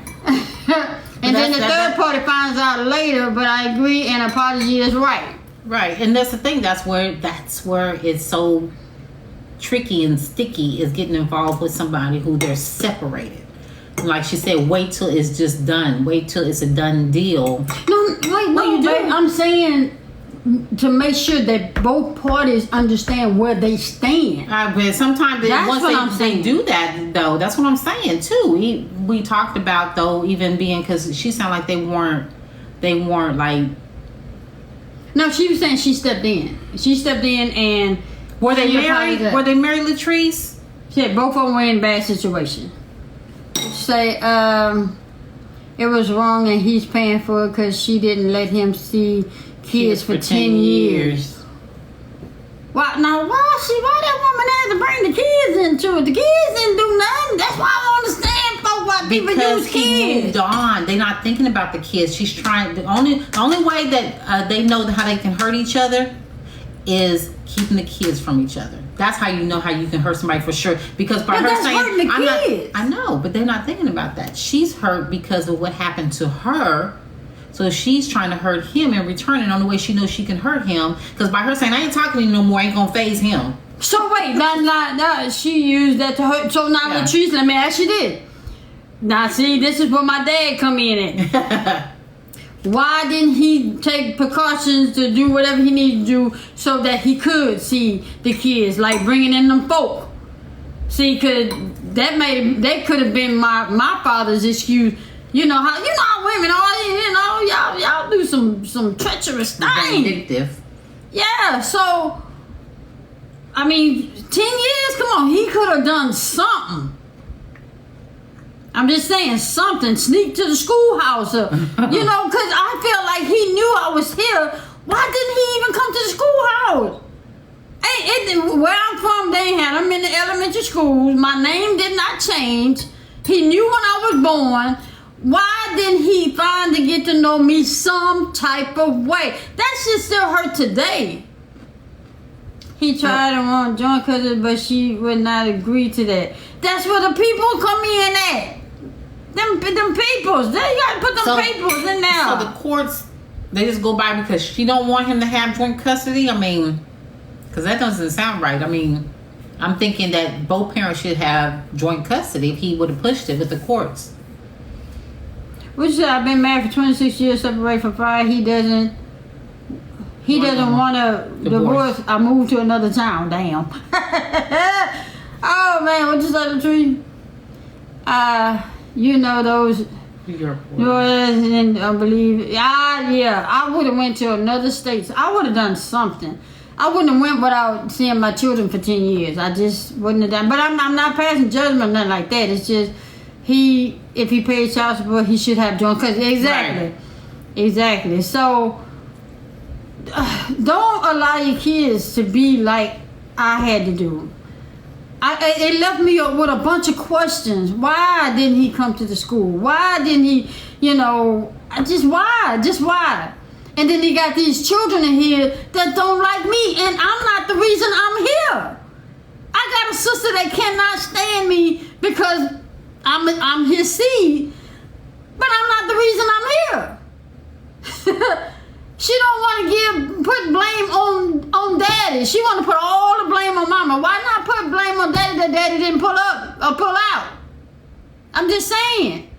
And then the third party finds out later, but I agree, an apology is right. Right, and that's the thing. That's where it's so tricky and sticky, is getting involved with somebody who they're separated. Like she said, wait till it's just done. Wait till it's a done deal. I'm saying to make sure that both parties understand where they stand. But sometimes once they do that, though, that's what I'm saying too. We talked about though, even being, because she sounded like they weren't like. No, she was saying she stepped in. She stepped in and were they married? Were they married, Latrice? She said both of them were in a bad situation. She say it was wrong and he's paying for it because she didn't let him see kids for 10 years. Why that woman had to bring the kids into it? The kids didn't do nothing. That's why I don't understand folks why people use kids. Because he moved on. They're not thinking about the kids. She's trying. The only way that they know how they can hurt each other is keeping the kids from each other. That's how you know how you can hurt somebody for sure. Because by her saying, I know, but they're not thinking about that. She's hurt because of what happened to her. So she's trying to hurt him in return, and the only way she knows she can hurt him, because by her saying, I ain't talking to you no more, ain't gonna phase him. So wait, now she used that to hurt. So now Latrice, let me ask you this. Now see, this is where my dad come in at. Why didn't he take precautions to do whatever he needed to do so that he could see the kids, like bringing in them folk? See, that could have been my father's excuse. You know how women are. Y'all do some treacherous things. Vindictive. Yeah. So, I mean, 10 years. Come on, he could have done something. I'm just saying something. Sneak to the schoolhouse, because I felt like he knew I was here. Why didn't he even come to the schoolhouse? Where I'm from, they had him in the elementary schools. My name did not change. He knew when I was born. Why didn't he finally get to know me some type of way? That shit still hurt today. He tried to want to join cousin, but she would not agree to that. That's where the people come in at. Them peoples. They gotta put them peoples in there. So the courts, they just go by because she don't want him to have joint custody? I mean, because that doesn't sound right. I mean, I'm thinking that both parents should have joint custody if he would have pushed it with the courts. Which I've been married for 26 years, separated for 5. He doesn't want to divorce. I moved to another town. Damn. Oh man, what you say, Latrice? Those. And I believe. Yeah. I would have went to another state. I would have done something. I wouldn't have went without seeing my children for 10 years. I just wouldn't have done. But I'm not passing judgment, nothing like that. It's just if he pays child support, he should have joint custody. Exactly. So don't allow your kids to be like I had to do. It left me with a bunch of questions. Why didn't he come to the school? Why didn't he? Just why? And then he got these children in here that don't like me, and I'm not the reason I'm here. I got a sister that cannot stand me because I'm his seed, but I'm not the reason I'm here. She don't want to put blame on daddy. She want to put all the blame on mama. Why not put blame on daddy that daddy didn't pull up or pull out? I'm just saying.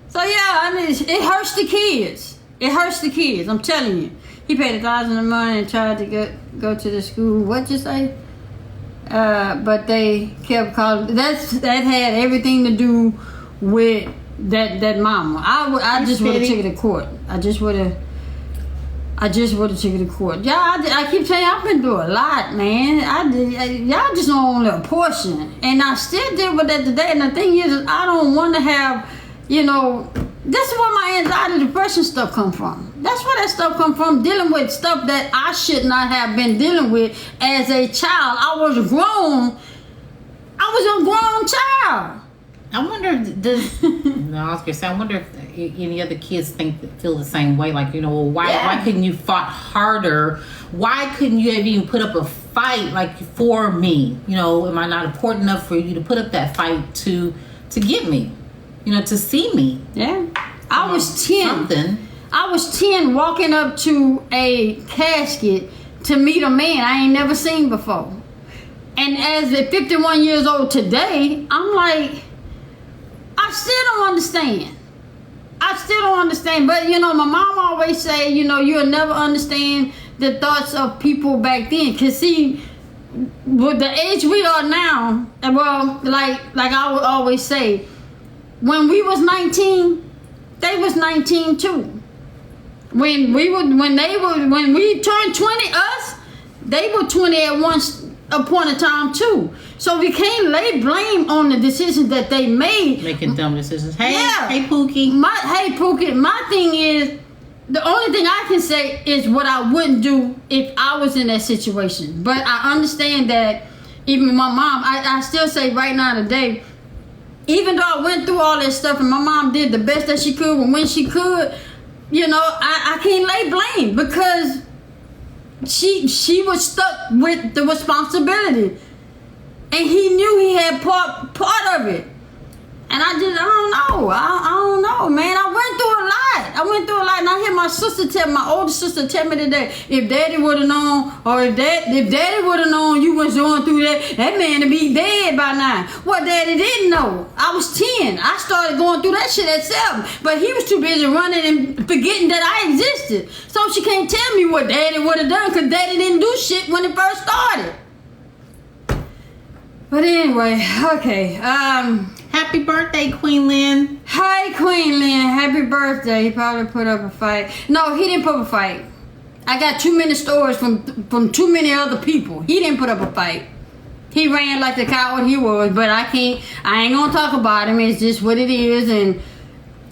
So yeah, I mean, it hurts the kids. It hurts the kids. I'm telling you. He paid $1,000 a month and tried to go to the school. What'd you say? But they kept calling. That had everything to do with that mama. I just would have taken it to court. I I just would have taken it to court. Y'all, I keep telling you, I've been through a lot, man. Y'all just know only a portion. And I still deal with that today. And the thing is I don't want to have, you know, this is where my anxiety, depression stuff come from. That's where that stuff come from, dealing with stuff that I should not have been dealing with as a child. I was a grown child. I wonder, I was gonna say, I wonder if any other kids feel the same way. Like, you know, why couldn't you fought harder? Why couldn't you have even put up a fight like for me? You know, am I not important enough for you to put up that fight to get me? You know, to see me. Yeah. I was 10. Something. I was 10 walking up to a casket to meet a man I ain't never seen before. And as a 51 years old today, I'm like, I still don't understand. But, you know, my mom always say, you know, you'll never understand the thoughts of people back then. Because, see, with the age we are now, well, like I would always say, when we was 19, they was 19 too. When we turned 20, they were 20 at once point in time too. So we can't lay blame on the decisions that they made. Making dumb decisions. Hey Pookie. Hey Pookie. My thing is, the only thing I can say is what I wouldn't do if I was in that situation. But I understand that even my mom, I still say right now today, even though I went through all that stuff and my mom did the best that she could when she could, you know, I can't lay blame because she was stuck with the responsibility. And he knew he had part of it. And I don't know, man. I went through a lot. And I hear my older sister tell me today, if daddy would have known, or if daddy would have known you was going through that man would be dead by now. What daddy didn't know. I was 10. I started going through that shit at 7. But he was too busy running and forgetting that I existed. So she can't tell me what daddy would have done, because daddy didn't do shit when it first started. But anyway, okay. Happy birthday, Queen Lynn. Hi, Queen Lynn. Happy birthday. He probably put up a fight. No, he didn't put up a fight. I got too many stories from too many other people. He didn't put up a fight. He ran like the coward he was, but I ain't gonna talk about him. It's just what it is, and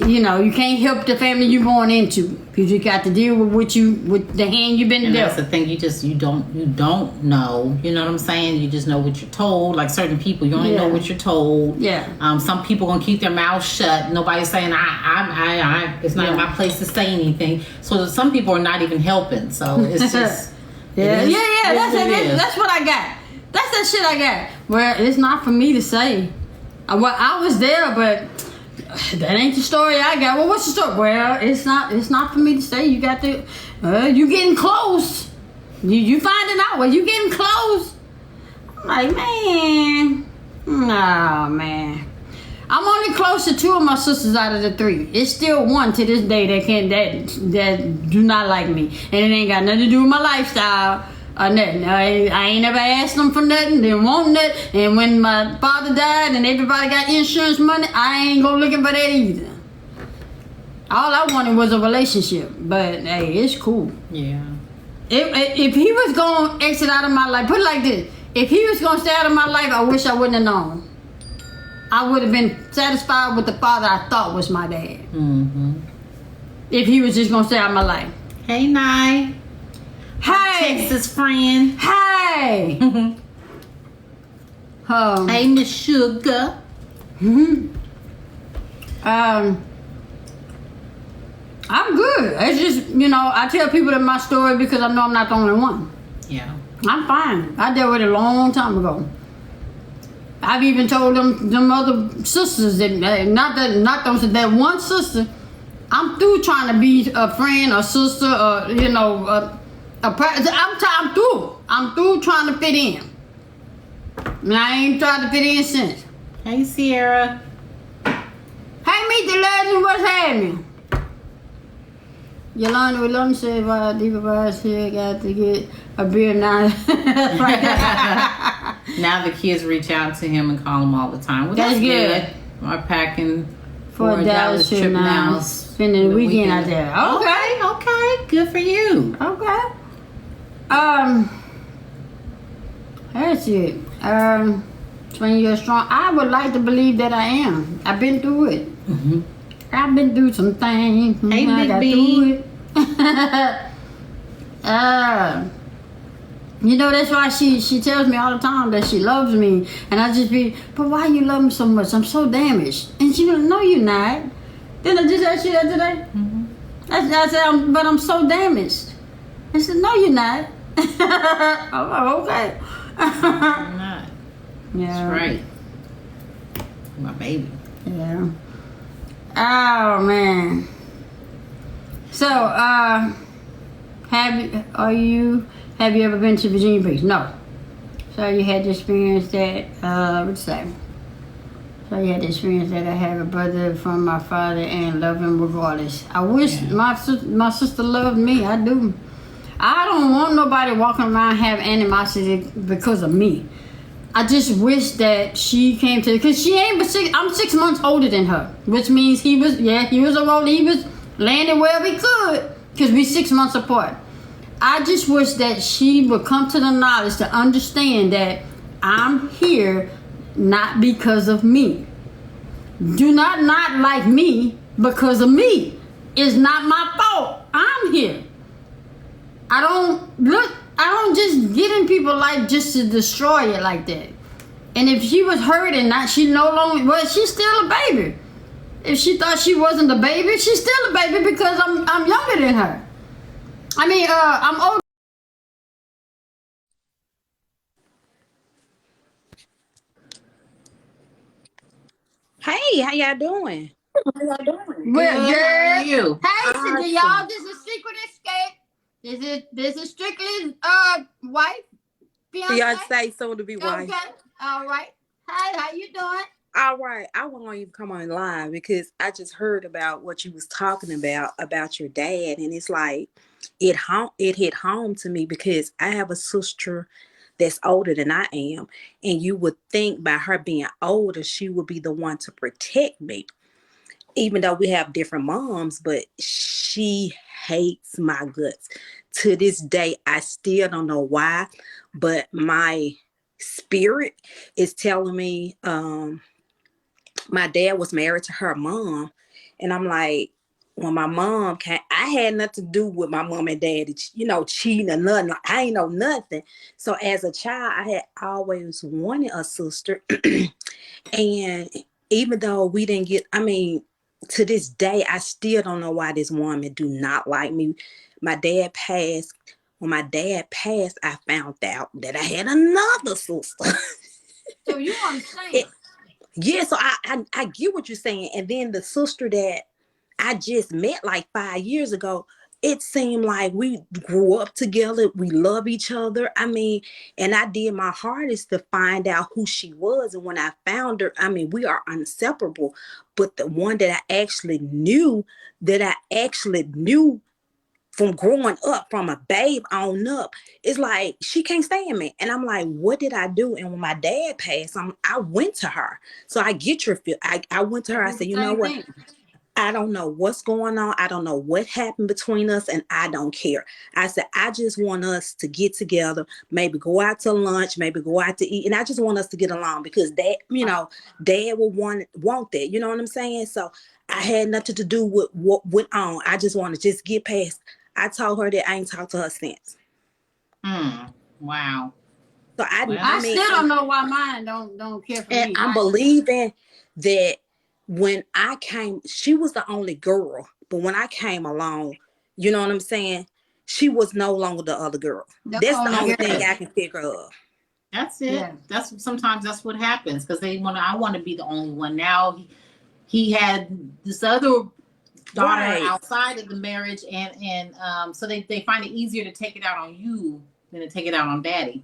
you know, you can't help the family you're going into. You just got to deal with the hand you've been dealt. That's the thing. You don't know. You know what I'm saying? You just know what you're told. Like certain people, you only know what you're told. Yeah. Some people gonna keep their mouth shut. Nobody's saying it's not my place to say anything. So some people are not even helping. So it's just That's what I got. That's that shit I got. Well, it's not for me to say. Well, I was there, but that ain't the story I got. Well, what's the story? Well, it's not for me to say. You got to, you getting close. You finding out. Well, you getting close. I'm like, man, nah, man. I'm only close to 2 of my sisters out of the 3. It's still 1 to this day that do not like me, and it ain't got nothing to do with my lifestyle. Nothing. I ain't never asked them for nothing. Didn't want nothing. And when my father died and everybody got insurance money, I ain't go looking for that either. All I wanted was a relationship. But hey, it's cool. Yeah. If he was gonna exit out of my life, put it like this: if he was gonna stay out of my life, I wish I wouldn't have known. I would have been satisfied with the father I thought was my dad. Mm-hmm. If he was just gonna stay out of my life. Hey, Nye. Hey, Texas friend. Hey. Hey, Miss Sugar. I'm good. It's just, you know, I tell people that my story because I know I'm not the only one. Yeah. I'm fine. I dealt with it a long time ago. I've even told them other sisters that that one sister. I'm through trying to be a friend, a sister, or you know. I'm through. I'm through trying to fit in. And I ain't tried to fit in since. Hey, Sierra. Hey, meet the legend. What's happening? Yolanda said, "Why Diva Vibes here got to get a beer now." Now the kids reach out to him and call him all the time. Well, that's good. We're packing for a Dallas trip now. Spending the weekend out there. Okay. Good for you. Okay. That's it. 20 years strong. I would like to believe that I am. I've been through it. Mm-hmm. I've been through some things. Hey, I Big got B. through it. You know, that's why she tells me all the time that she loves me. And I just be, but why you love me so much? I'm so damaged. And she goes, no, you're not. Didn't I just ask you that today? Mm-hmm. I said, but I'm so damaged. I said, no, you're not. Oh, okay. I'm not. Yeah. That's right. My baby. Yeah. Oh man. So, have you ever been to Virginia Beach? No. So you had the experience that what's that? So you had the experience that I have a brother from my father and love him regardless. I wish my sister loved me. I do. I don't want nobody walking around have animosity because of me. I just wish that she came to, because she ain't but I'm 6 months older than her, which means he was old. He was landing wherever he could, because we 6 months apart. I just wish that she would come to the knowledge to understand that I'm here not because of me. Do not like me because of me. It's not my fault. I'm here. I don't just get in people's life just to destroy it like that. And if she was hurt and she no longer, well, she's still a baby. If she thought she wasn't a baby, she's still a baby because I'm younger than her. I mean, I'm older. Hey, how y'all doing? Well, Good. How are you? Hey, Awesome. y'all, this is Secret Escape. This is strictly wife, fiance. Y'all say soon to be wife. Okay, all right. Hi, how you doing? All right, I won't even come on live because I just heard about what you was talking about your dad, and it's like it hit home to me because I have a sister that's older than I am, and you would think by her being older, she would be the one to protect me. Even though we have different moms, but she hates my guts. To this day, I still don't know why, but my spirit is telling me my dad was married to her mom. And I'm like, when my mom came, I had nothing to do with my mom and dad, cheating or nothing. I ain't know nothing. So as a child, I had always wanted a sister. And even though we didn't get, to this day, I still don't know why this woman do not like me. My dad passed. When my dad passed, I found out that I had another sister. So you understand? Yeah, so I get what you're saying. And then the sister that I just met like 5 years ago, it seemed like we grew up together. We love each other. And I did my hardest to find out who she was. And when I found her, we are inseparable. But the one that I actually knew from growing up, from a babe on up, it's like she can't stand me. And I'm like, what did I do? And when my dad passed, I went to her. So I get your feel. I went to her. I said, you know what? I don't know what's going on. I don't know what happened between us, and I don't care. I said, I just want us to get together, maybe go out to lunch, maybe go out to eat. And I just want us to get along because dad will want that. You know what I'm saying? So I had nothing to do with what went on. I just want to just get past. I told her that I ain't talked to her since. Wow. So I still don't know why mine don't care for and me. I'm believing that when I came, she was the only girl. But when I came along, you know what I'm saying? She was no longer the other girl. That's the only thing I can figure out. That's it. Yeah. Sometimes that's what happens because I want to be the only one. Now he had this other daughter outside of the marriage, and so they find it easier to take it out on you than to take it out on daddy.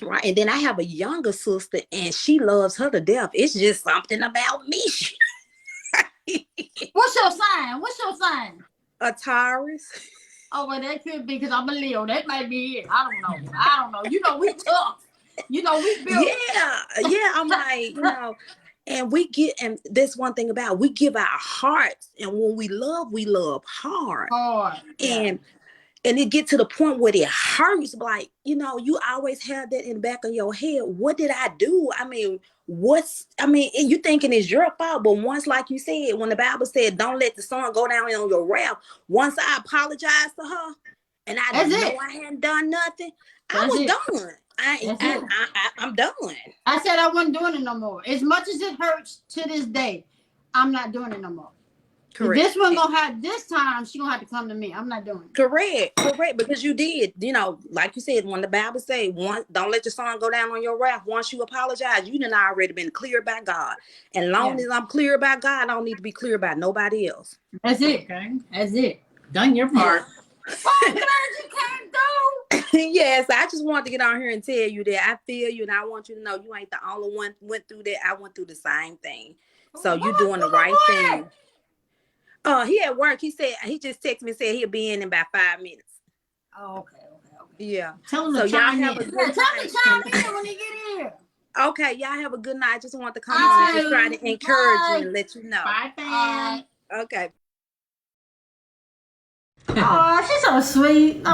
Right. And then I have a younger sister and she loves her to death. It's just something about me. What's your sign? A Taurus. Oh, well, that could be because I'm a Leo. That might be it. I don't know. You know, we tough. You know, we built. Yeah. I'm like, And and that's one thing about, we give our hearts, and when we love hard. Hard. Yeah. And it get to the point where it hurts. Like, you always have that in the back of your head. What did I do? I mean, and you thinking it's your fault, but once, like you said, when the Bible said, don't let the sun go down on your wrath, once I apologized to her and I didn't know I hadn't done nothing, I was done. I'm done. I said I wasn't doing it no more. As much as it hurts to this day, I'm not doing it no more. Correct. This one gonna have this time. She gonna have to come to me. I'm not doing it. Correct. Because you did, like you said, when the Bible say, don't let your sun go down on your wrath. Once you apologize, you done already been cleared by God. And long as I'm clear about God, I don't need to be clear about nobody else. That's it. Okay. That's it. Done your part. I'm glad you came through. Yes, I just wanted to get on here and tell you that I feel you, and I want you to know you ain't the only one went through that. I went through the same thing. So you doing the right thing. He at work. He said he just texted me and said he'll be in about 5 minutes. Oh, okay. Yeah. Tell him to chime in. Tell him to chime in when he get here. Okay, y'all have a good night. I just want to come and just try to encourage you and let you know. Bye, fam. Okay. Oh, she's so sweet. Oh.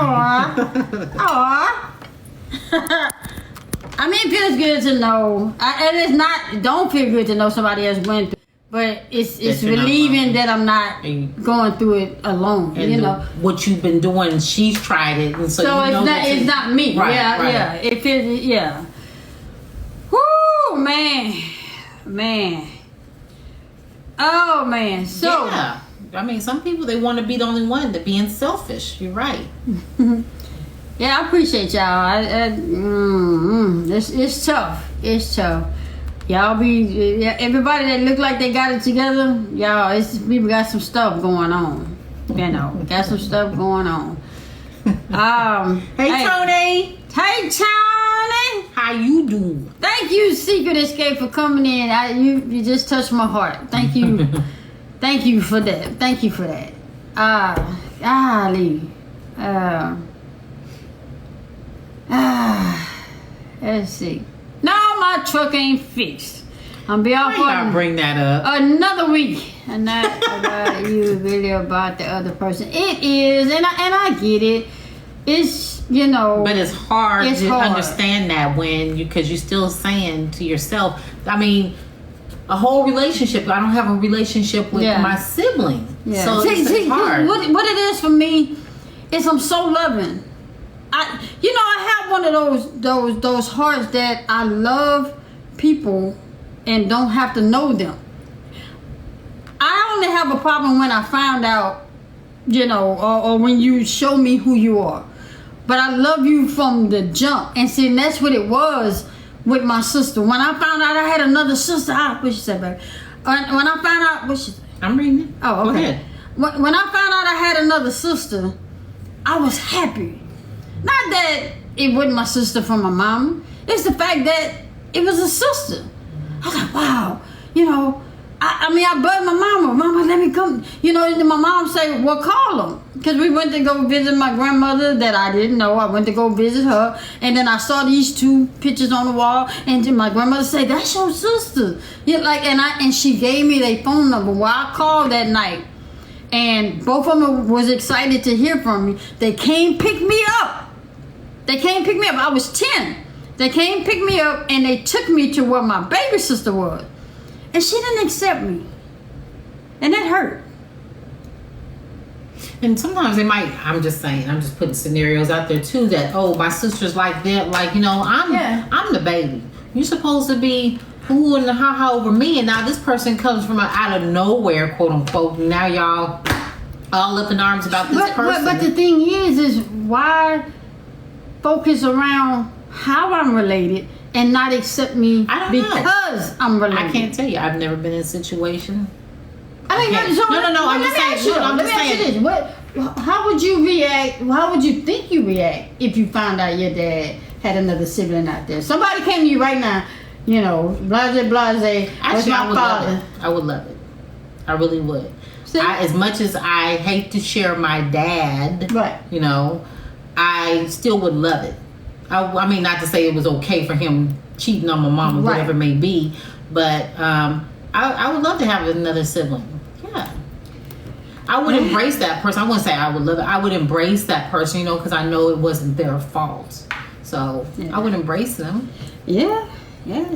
I mean, it feels good to know. And it's not. Don't feel good to know somebody else went through. But it's relieving that I'm not going through it alone. And what you've been doing, she's tried it, and so it's not me. Right, yeah. It feels Woo, man. Oh man. So yeah. I mean, some people, they want to be the only one. They're being selfish. You're right. Yeah, I appreciate y'all. It's tough. It's tough. Y'all everybody that look like they got it together, y'all, people got some stuff going on. Got some stuff going on. Hey, Tony. Hey, Tony. How you doing? Thank you, Secret Escape, for coming in. You just touched my heart. Thank you. Thank you for that. Golly. Let's see. No, my truck ain't fixed. I'm be off on bring that up another week. And not about you, really about the other person. It is, and I get it. It's but it's hard to understand that because you're still saying to yourself. I mean, a whole relationship. I don't have a relationship with my sibling, so it's hard. What it is for me is I'm so loving. I have one of those hearts that I love people and don't have to know them. I only have a problem when I find out, or when you show me who you are. But I love you from the jump. And see, that's what it was with my sister. When I found out I had another sister, what she said, baby? When I found out, what she said? I'm reading it. Oh, okay. Go ahead. When I found out I had another sister, I was happy. Not that it wasn't my sister from my mom. It's the fact that it was a sister. I was like, wow. I bugged my mama. Mama, let me come. And my mom said, well, call them. Because we went to go visit my grandmother that I didn't know. I went to go visit her. And then I saw these two pictures on the wall. And then my grandmother said, that's your sister. And she gave me their phone number. Well, I called that night. And both of them was excited to hear from me. They came pick me up. I was 10. They came pick me up and they took me to where my baby sister was. And she didn't accept me. And that hurt. And sometimes I'm just putting scenarios out there too that, my sister's like that. I'm the baby. You're supposed to be ooh and ha over me. And now this person comes from out of nowhere, quote unquote. And now y'all all up in arms about this person. But the thing is why focus around how I'm related and not accept me because I'm related. I can't tell you. I've never been in a situation. No. I'm just saying. Let me ask you this: how would you react? How would you think you react if you found out your dad had another sibling out there? Somebody came to you right now, blase. Actually, my father. I would love it. I really would. As much as I hate to share my dad, right? I still would love it. I mean, not to say it was okay for him cheating on my mom or Right. whatever it may be. But I would love to have another sibling. Yeah. I would embrace that person. I wouldn't say I would love it. I would embrace that person, you know, because I know it wasn't their fault. So I would embrace them. Yeah.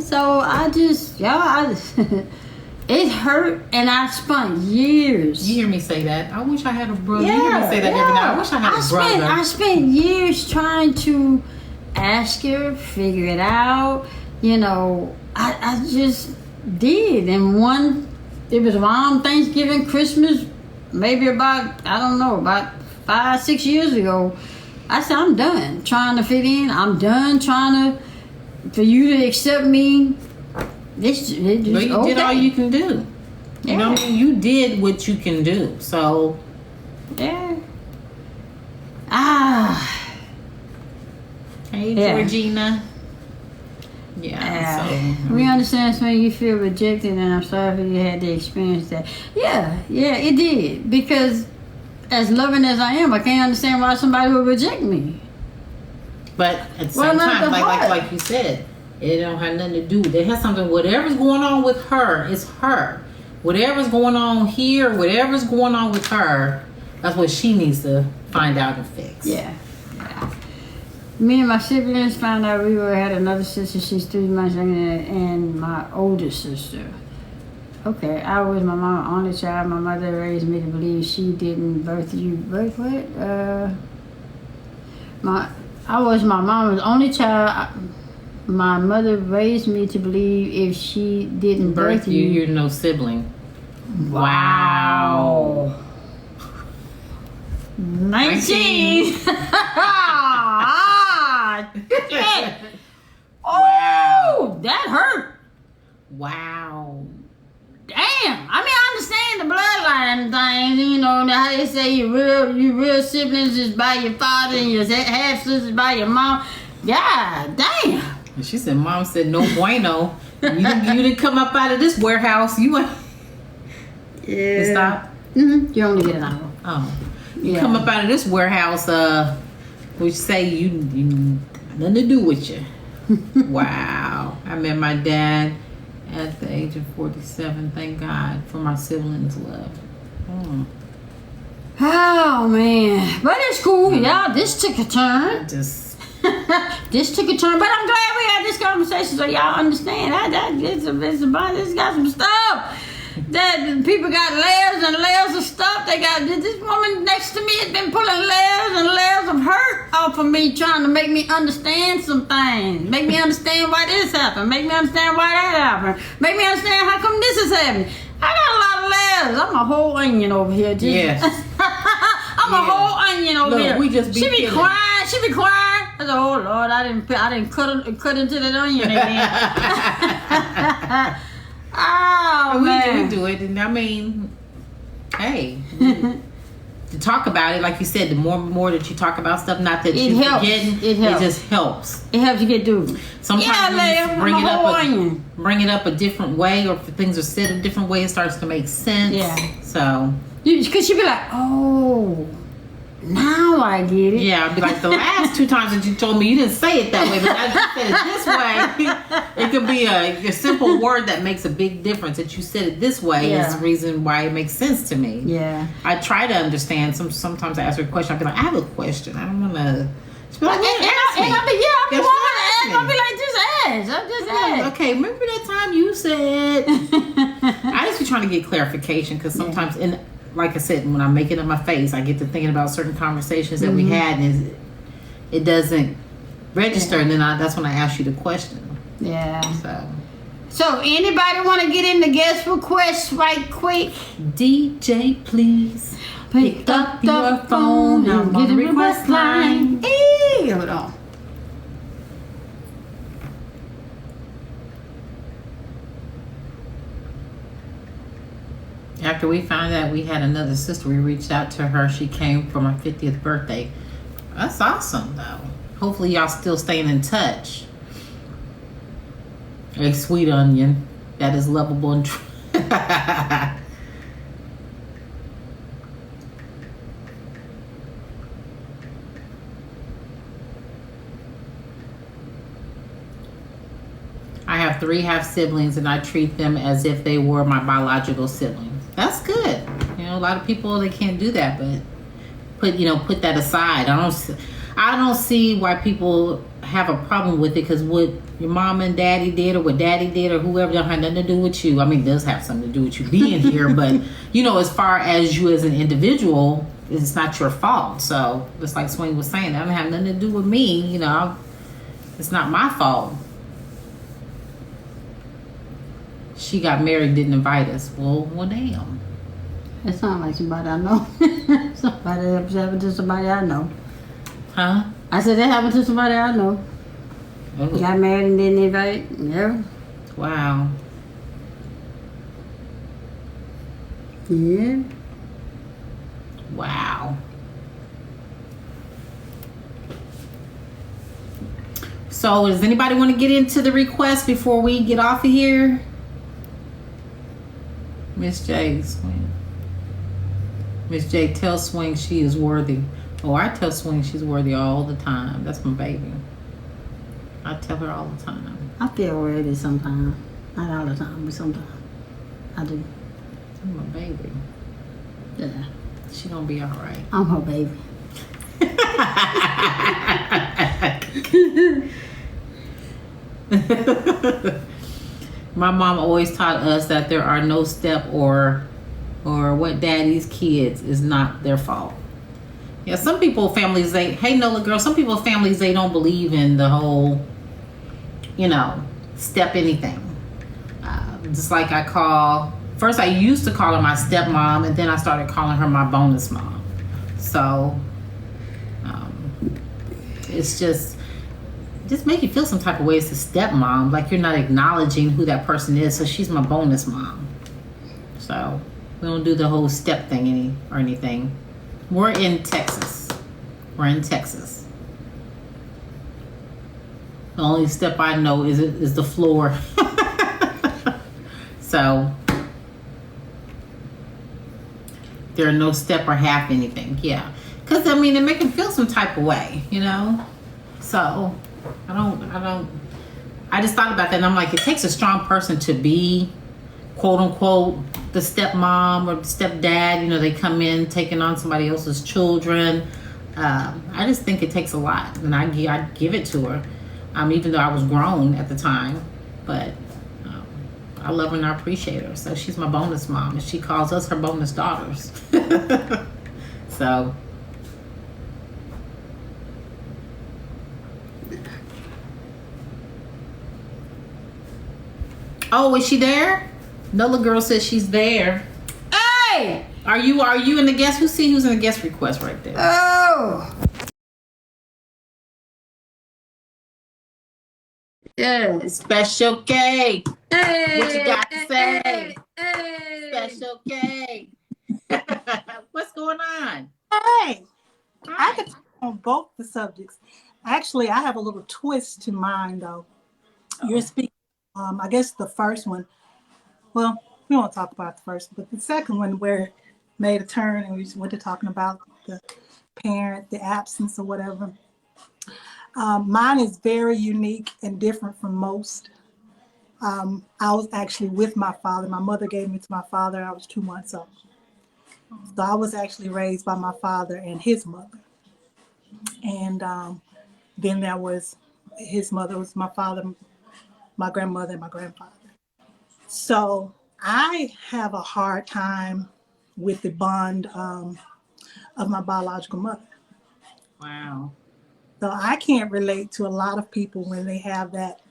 So I just, it hurt, and I spent years. You hear me say that? I wish I had a brother. You hear me say that every night. I wish I had a brother. I spent years trying to ask her, figure it out. You know, I just did. And it was around Thanksgiving, Christmas, maybe about 5-6 years ago. I said, I'm done trying to fit in. I'm done for you to accept me. But you did all you can do. You know what I mean? You did what you can do. So yeah. Hey, Georgina. Yeah. So we understand when you feel rejected, and I'm sorry for you had to experience that. Yeah, it did. Because as loving as I am, I can't understand why somebody would reject me. But at the same time, like you said, it don't have nothing to do with it. It has something, whatever's going on with her, it's her. Whatever's going on here, whatever's going on with her, that's what she needs to find out and fix. Yeah. Me and my siblings found out we had another sister. She's 3 months younger and my older sister. Okay, I was my mom's only child. My mother raised me to believe she didn't birth what? I was my mom's only child. My mother raised me to believe if she didn't birth you, you're no sibling. Wow. 19. Oh, that hurt. Wow. Damn. I mean, I understand the bloodline thing. You know how they say your real siblings is by your father and your half sisters by your mom. God damn. And she said, Mom said, no bueno. You didn't come up out of this warehouse. You went. Yeah. You stop? Mm-hmm. You only get an hour. Oh. You come up out of this warehouse, which say you nothing to do with you. Wow. I met my dad at the age of 47. Thank God for my siblings' love. Oh, man. But it's cool. Yeah, this took a turn. This took a turn. But I'm glad we had this conversation so y'all understand. This got some stuff. That people got layers and layers of stuff. They got this woman next to me has been pulling layers and layers of hurt off of me, trying to make me understand some things. Make me understand why this happened. Make me understand why that happened. Make me understand how come this is happening. I got a lot of layers. I'm a whole onion over here. Yes. I'm a whole onion over here. We just she be crying. She be crying. I said, oh Lord, I didn't cut into that onion again. Oh, man. We do it, and I mean, hey, to talk about it, like you said, the more that you talk about stuff, not that you're forgetting, it just helps. It helps you get through it. Sometimes bring it up a different way, or if things are said a different way, it starts to make sense. Yeah. So, because you'd be like, oh, now I get it. Yeah, I'd be like, the last 2 times that you told me, you didn't say it that way, but I just said it this way. It could be a simple word that makes a big difference. That you said it this way is the reason why it makes sense to me. Yeah. I try to understand. Sometimes I ask her a question. I'll be like, I have a question. I don't want to. She'll be like, I'll be like, just ask. Okay, remember that time you said. I just be trying to get clarification because sometimes like I said, when I'm making up my face, I get to thinking about certain conversations that we had, and it doesn't register, and then that's when I ask you the question. Yeah. So anybody want to get in the guest request right quick? DJ, please pick up your phone. I'm on the request line. Hey, hold on. After we found out we had another sister, we reached out to her. She came for my 50th birthday. That's awesome, though. Hopefully, y'all still staying in touch. A sweet onion that is lovable and true. have 3 half siblings, and I treat them as if they were my biological siblings. That's good. You know, a lot of people, they can't do that, but put that aside. I don't see why people have a problem with it, because what your mom and daddy did, or what daddy did, or whoever, don't have nothing to do with you. I mean, it does have something to do with you being here, but as far as you as an individual, it's not your fault. So just like Swing was saying, that don't have nothing to do with me. It's not my fault. She got married, didn't invite us. Well, damn. It sounds like somebody I know. Somebody that happened to somebody I know. Huh? I said that happened to somebody I know. Oh. Got married and didn't invite. Yeah. Wow. Yeah. Wow. So, does anybody want to get into the request before we get off of here? Miss J, Swing. Miss J, tell Swing she is worthy. Oh, I tell Swing she's worthy all the time. That's my baby. I tell her all the time. I feel ready sometimes. Not all the time, but sometimes. I do. I'm my baby. Yeah. She gonna be all right. I'm her baby. My mom always taught us that there are no step or what daddy's kids is not their fault. Yeah, some people families hey Nola girl, some people families they don't believe in the whole step anything. Just like first I used to call her my stepmom, and then I started calling her my bonus mom. So it's just make you feel some type of way as a stepmom, like you're not acknowledging who that person is. So she's my bonus mom. So we don't do the whole step thing or anything. We're in Texas. The only step I know is the floor. So there are no step or half anything. Yeah, because it make them feel some type of way, So I just thought about that, and I'm like, it takes a strong person to be, quote unquote, the stepmom or the stepdad. They come in taking on somebody else's children. I just think it takes a lot, and I give it to her, even though I was grown at the time. But I love her and I appreciate her. So she's my bonus mom, and she calls us her bonus daughters. So. Oh, is she there? Nola girl says she's there. Hey! Are you in the guest? Who's in the guest request right there? Oh! Yes. Special K. Hey! What you got to say? Hey! Special K. What's going on? Hey, I Hi. could talk on both the subjects. Actually, I have a little twist to mine, though. You're speaking, I guess the first one. Well, we won't talk about the first, but the second one where it made a turn and we just went to talking about the parent, the absence or whatever. Mine is very unique and different from most. I was actually with my father. My mother gave me to my father. I was 2 months old. So I was actually raised by my father and his mother. And then there was his mother, was my father, my grandmother, and my grandfather. So I have a hard time with the bond of my biological mother. Wow. So I can't relate to a lot of people when they have that,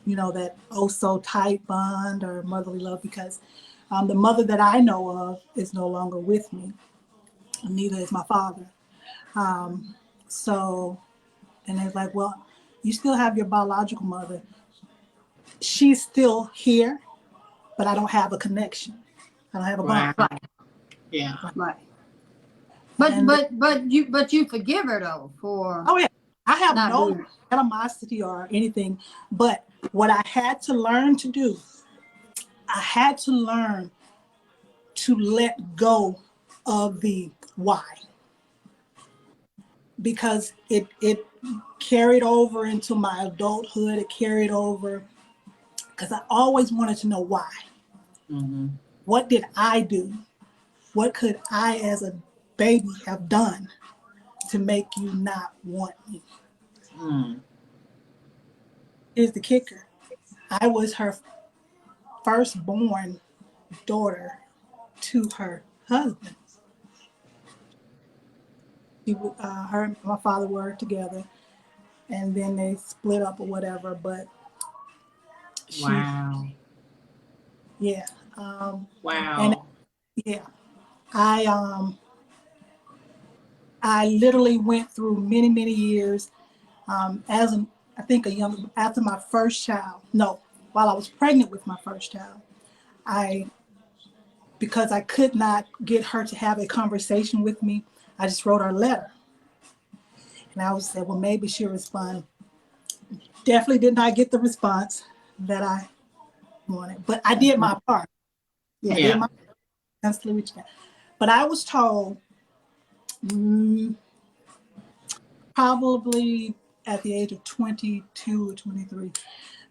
that oh so tight bond or motherly love, because the mother that I know of is no longer with me. Neither is my father. So, and they're like, well, you still have your biological mother. She's still here, but I don't have a connection. I don't have a bond. Wow. Yeah. Right. And- But you forgive her though for Oh yeah, I have not no doing it. animosity or anything. But what I had to learn to do, I had to learn to let go of the why, because it carried over into my adulthood. It carried over because I always wanted to know why. Mm-hmm. What did I do? What could I, as a baby, have done to make you not want me? Mm. Here's the kicker. I was her firstborn daughter to her husband. Her and my father were together, and then they split up or whatever. But she, Wow. yeah, and Wow. yeah, I I literally went through many many years as an I think a young after my first child. No, while I was pregnant with my first child, I because I could not get her to have a conversation with me, I just wrote her a letter. And I was said, well, maybe she'll respond. Definitely did not get the response that I wanted, but I did my part. Yeah, I did Yeah. my absolutely. But I was told probably at the age of 22 or 23,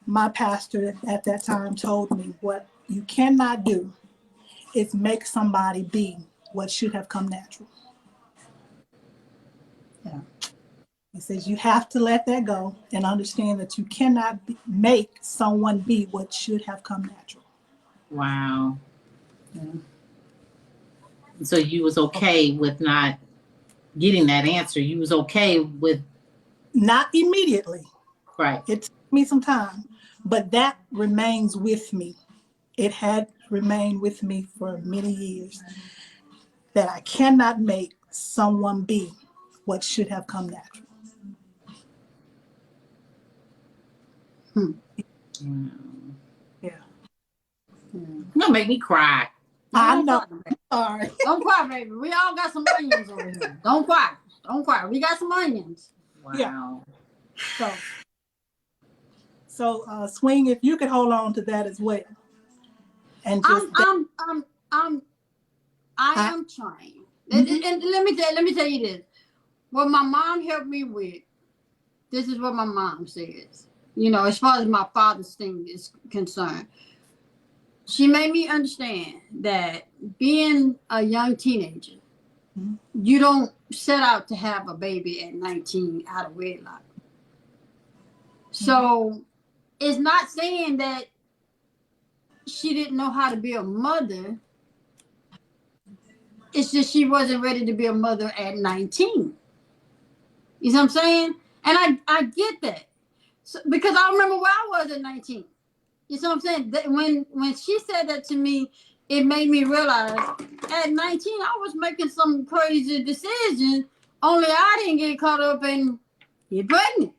my pastor at that time told me what you cannot do is make somebody be what should have come natural. Yeah. He says you have to let that go and understand that you cannot make someone be what should have come natural. Wow. Yeah. So you was okay with not getting that answer. You was okay with Not immediately. right. It took me some time, but that remains with me. It had remained with me for many years that I cannot make someone be what should have come natural. Mm. Yeah. You're gonna make me cry. I Don't know. cry, baby. Sorry. Don't cry, baby. We all got some onions over here. Don't cry. Don't cry. We got some onions. Wow. Yeah. So Swing, if you could hold on to that as well. And just I I, am trying. And let me tell you this. What my mom helped me with, this is what my mom says. You know, as far as my father's thing is concerned. She made me understand that being a young teenager, you don't set out to have a baby at 19 out of wedlock. So it's not saying that she didn't know how to be a mother. It's just she wasn't ready to be a mother at 19. You know what I'm saying? And I get that. So, because I remember where I was at 19. You know what I'm saying? That when she said that to me, it made me realize at 19 I was making some crazy decisions. Only I didn't get caught up in get pregnant.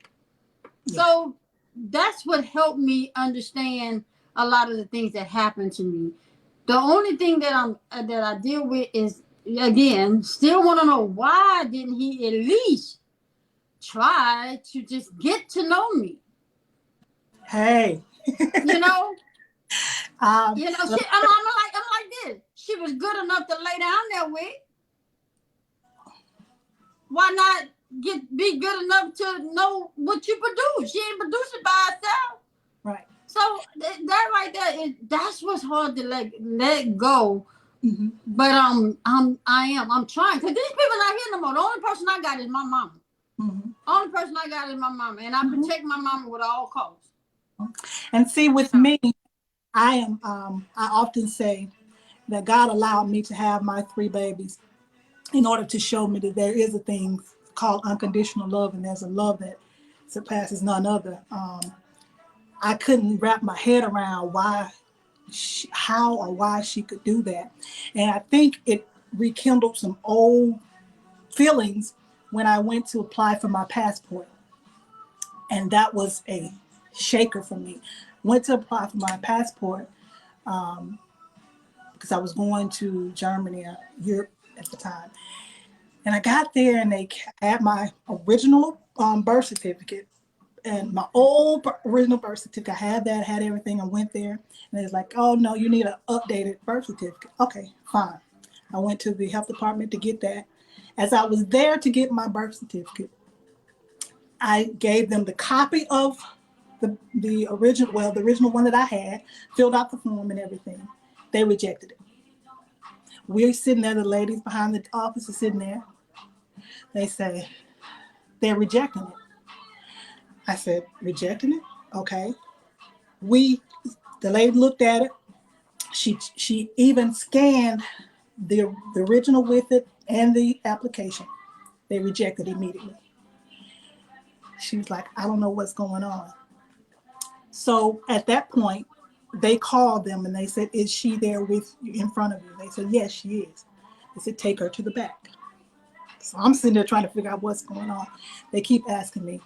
Yeah. So that's what helped me understand a lot of the things that happened to me. The only thing that I deal with is again still want to know why didn't he at least try to just get to know me? hey. You know. You know, I'm like this. She was good enough to lay down there with. Why not be good enough to know what you produce? She ain't produce it by herself. Right. So that right there that's what's hard to let go. Mm-hmm. But I'm trying because these people not here no more. The only person I got is my mama. Mm-hmm. Only person I got is my mama, and I protect my mama with all costs. And see, with me, I often say that God allowed me to have my 3 babies in order to show me that there is a thing called unconditional love, and there's a love that surpasses none other. I couldn't wrap my head around how or why she could do that. And I think it rekindled some old feelings when I went to apply for my passport. And that was a shaker for me. Went to apply for my passport because I was going to Germany, Europe at the time. And I got there and they had my original birth certificate and my old original birth certificate. I had that, had everything. I went there and it was like, oh no, you need an updated birth certificate. Okay, fine. I went to the health department to get that. As I was there to get my birth certificate, I gave them the copy of the original one that I had, filled out the form and everything. They rejected it. We're sitting there, the ladies behind the office are sitting there. They say, they're rejecting it. I said, rejecting it? Okay. The lady looked at it. She even scanned the original with it and the application. They rejected immediately. She was like, I don't know what's going on. So at that point, they called them and they said, is she there with you in front of you? They said, yes, she is. They said, take her to the back. So I'm sitting there trying to figure out what's going on. They keep asking me,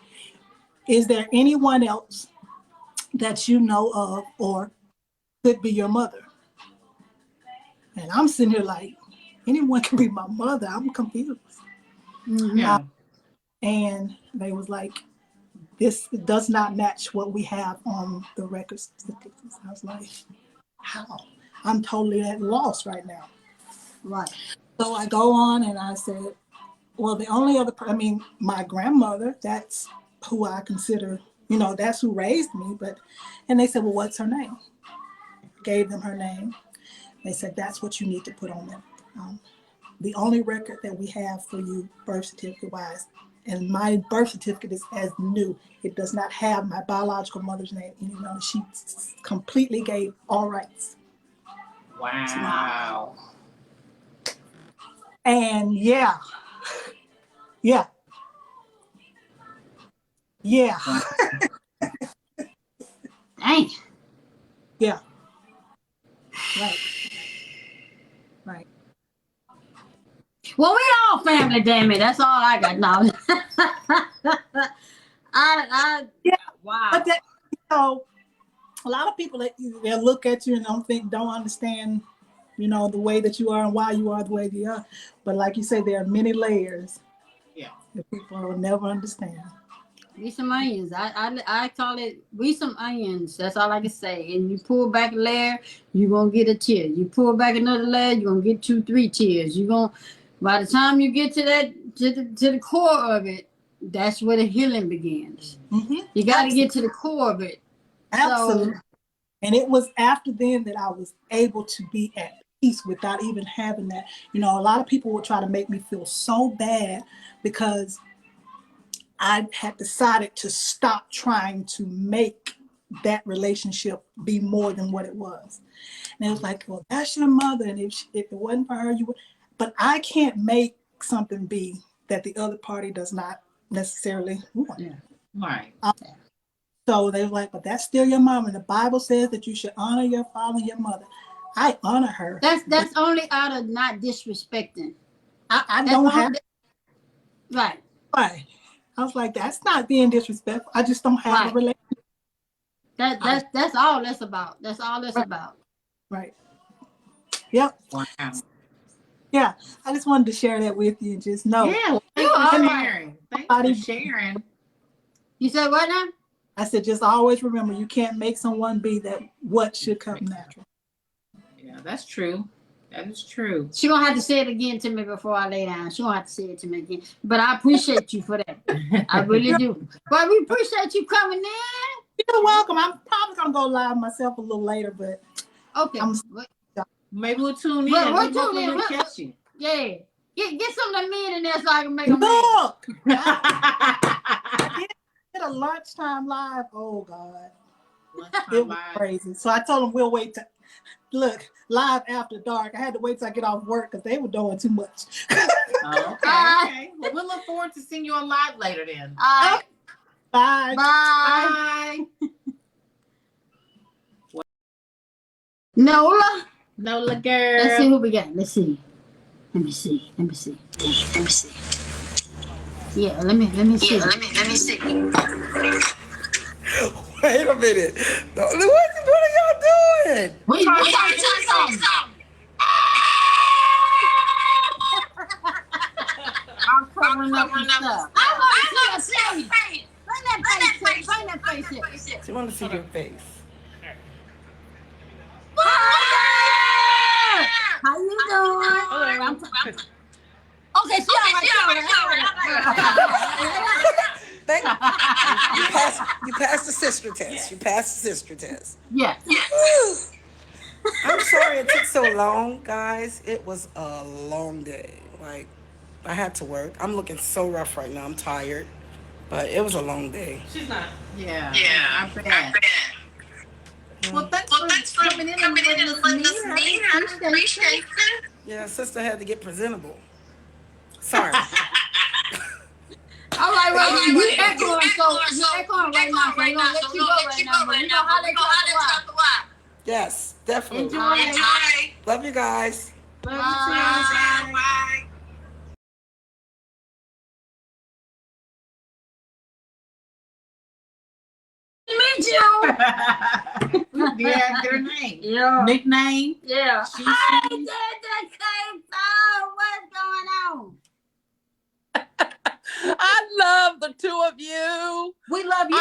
is there anyone else that you know of or could be your mother? And I'm sitting here like, anyone can be my mother. I'm confused. Yeah. And they was like, this does not match what we have on the record certificates. I was like, how? I'm totally at loss right now. Right. So I go on and I said, well, the only other, my grandmother, that's who I consider, that's who raised me. And they said, well, what's her name? Gave them her name. They said, that's what you need to put on there. The only record that we have for you, birth certificate wise, and my birth certificate is as new. It does not have my biological mother's name. She completely gave all rights. Wow. And yeah. Dang. Yeah. Right. Well, we all family, damn it. That's all I got now. Yeah. Wow. But that, a lot of people, they'll look at you and don't understand, the way that you are and why you are the way you are. But like you say, there are many layers. Yeah. That people will never understand. We some onions. I call it we some onions. That's all I can say. And you pull back a layer, you're gonna get a tear. You pull back another layer, you're gonna get 2-3 tears. By the time you get to the core of it, that's where the healing begins. Mm-hmm. You gotta get to the core of it. Absolutely. So, and it was after then that I was able to be at peace without even having that. A lot of people would try to make me feel so bad because I had decided to stop trying to make that relationship be more than what it was. And it was like, well, that's your mother. And if it wasn't for her, you would. But I can't make something be that the other party does not necessarily want. Yeah. Right. So they were like, but that's still your mom. And the Bible says that you should honor your father and your mother. I honor her. that's only out of not disrespecting. I don't have. Right. Right. I was like, that's not being disrespectful. I just don't have a relationship. That's all that's about. That's all that's about. Right. Yep. Wow. Yeah. I just wanted to share that with you and just know. Yeah. Well, thanks for sharing. Thanks for sharing. You said what now? I said, just always remember, you can't make someone be that what should come natural. Yeah, that's true. That is true. She gonna have to say it again to me before I lay down. She gonna have to say it to me again. But I appreciate you for that. I really do. But we appreciate you coming in. You're welcome. I'm probably gonna go live myself a little later, but okay. Maybe we'll tune in. We'll tune in. We'll catch you. Yeah. Get some of the men in there so I can make them look. I did a lunchtime live. Oh God. It was crazy. So I told them we'll wait to look live after dark. I had to wait till I get off work because they were doing too much. Okay. Well, we'll look forward to seeing you on live later then. All right. Bye. Bye. Nola girl. Let's see who we got. Let's see. Let me see. Yeah, let me see. Wait a minute. What are y'all doing? We're trying to say something. I'm covering up your stuff. I want to see your face. Bring that face here. She want to see your face. How you doing? Okay, she all right. You passed the sister test. You passed the sister test. Yes. I'm sorry it took so long, guys. It was a long day. Like, I had to work. I'm looking so rough right now. I'm tired. But it was a long day. She's not. Yeah. I bet. Well, thanks for coming in and letting us meet. I appreciate it. Yeah, sister had to get presentable. Sorry. All right, well, you echoing, so you're echoing right now, so we're gonna let you go right now, but we gonna holler at you after a while. Yes, definitely. Enjoy. Love you guys. Love you too. Bye. Meet you. Yeah, their name. Yeah. Nickname. Yeah. She- Hey, there's the cake. Oh, what's going on? I love the two of you. We love you.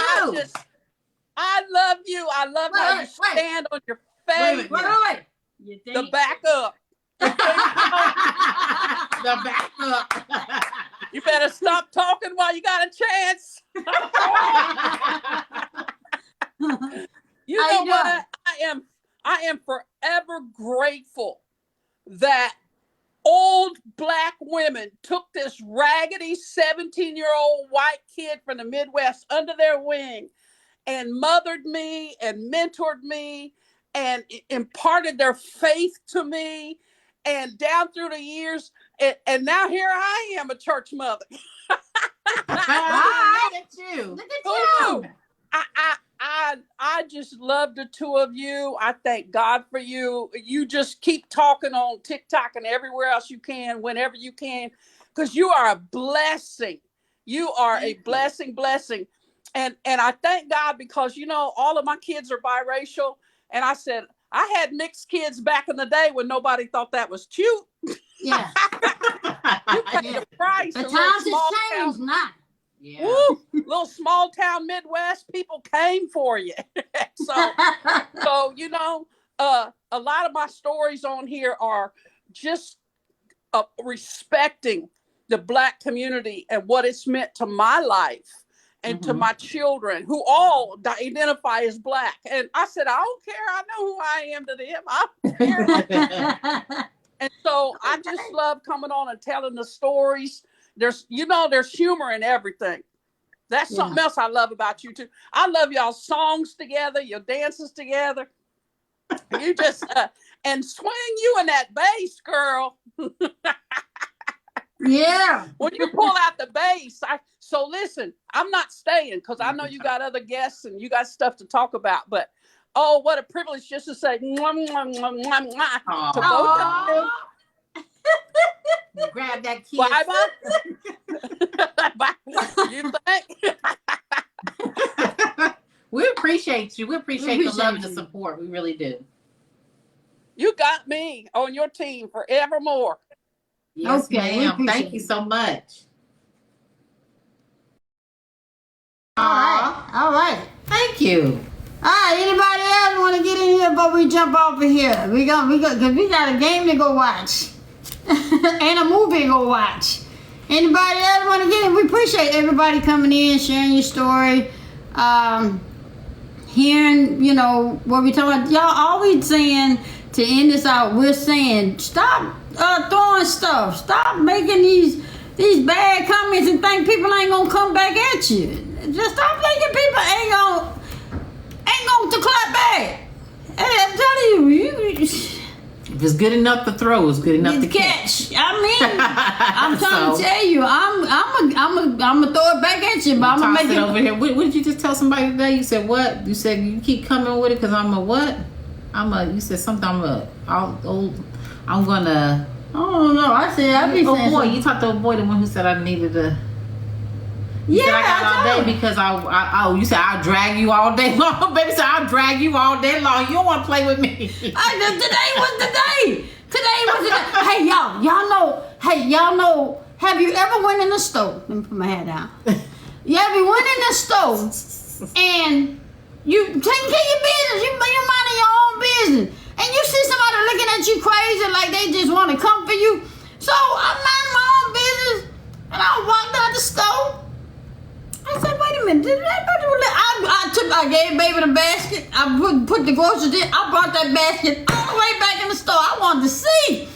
I love you. I love how you Wait. stand on your face. Wait. You think? The back up. The backup. You better stop talking while you got a chance. You How know you what? I am forever grateful that old black women took this raggedy 17-year-old white kid from the Midwest under their wing and mothered me and mentored me and imparted their faith to me. And down through the years, and now here I am, a church mother. Look at you. Look at you. I just love the two of you. I thank God for you. You just keep talking on TikTok and everywhere else you can, whenever you can, because you are a blessing. You are a blessing. And I thank God because, you know, all of my kids are biracial. And I said, I had mixed kids back in the day when nobody thought that was cute. Yeah. You pay the price. The times has changed now. Yeah. Woo, little small town Midwest, people came for you. So you know, a lot of my stories on here are just respecting the Black community and what it's meant to my life and to my children who all identify as Black. And I said, I don't care. I know who I am to them. I don't care. And so I just love coming on and telling the stories. There's humor in everything. That's something else I love about you too. I love y'all's songs together, your dances together. You just and swing you in that bass, girl. Yeah. When you pull out the bass, so listen, I'm not staying because I know you got other guests and you got stuff to talk about. But oh, what a privilege just to say mwah, mwah, mwah, mwah, mwah, to both of you. Grab that kid. Bye. You think? We appreciate you. We appreciate the love and the support. We really do. You got me on your team forevermore. Yes, Okay, ma'am. Thank you so much. All right. Thank you. All right. Anybody else want to get in here before we jump off of here? We got a game to go watch and a movie to go watch. Anybody else want to get in? We appreciate everybody coming in, sharing your story, hearing, you know, what we talking about. Y'all always saying to end this out, we're saying stop throwing stuff. Stop making these bad comments and think people ain't gonna come back at you. Just stop thinking people ain't gonna to clap back. Hey, I'm telling you, if it's good enough to throw, it's good enough to catch. I mean, I'm trying to tell you, I'm gonna throw it back at you, but I'm gonna make it over here. What did you just tell somebody today? You said what? You said you keep coming with it because I'm a what? You said something. I'm gonna. I don't know. I said I'd be saying. Oh boy, something. you talked to a boy, the one who said I needed to. You said I got all day because you said I'll drag you all day long. Baby said I'll drag you all day long. You don't want to play with me. Today was the day. Hey y'all know. Have you ever went in the store? Let me put my hat down. Have you went in the store and you taking care of your business? You minding your own business, and you see somebody looking at you crazy like they just want to come for you. So I'm minding my own business, and I walked out the store. I said, groceries in. I brought that basket all the way back in the store. I wanted to see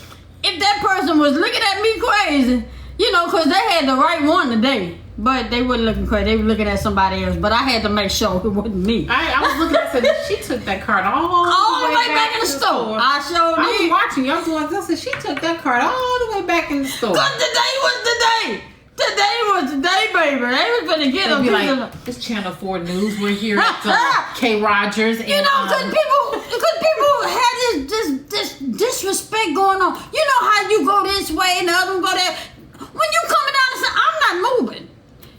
if that person was looking at me crazy. You know, because they had the right one today. But they weren't looking crazy. They were looking at somebody else. But I had to make sure it wasn't me. I was looking at it. She took that card all the way back in the store. I showed I was did. watching. I was doing this, and she took that card all the way back in the store. Because today was the day. Today was the day, baby. They was gonna get them. Be like, it's Channel 4 News. We're here at K. Rogers. And, you know, because people had this disrespect going on. You know how you go this way and the other one go there. When you coming down and say, I'm not moving.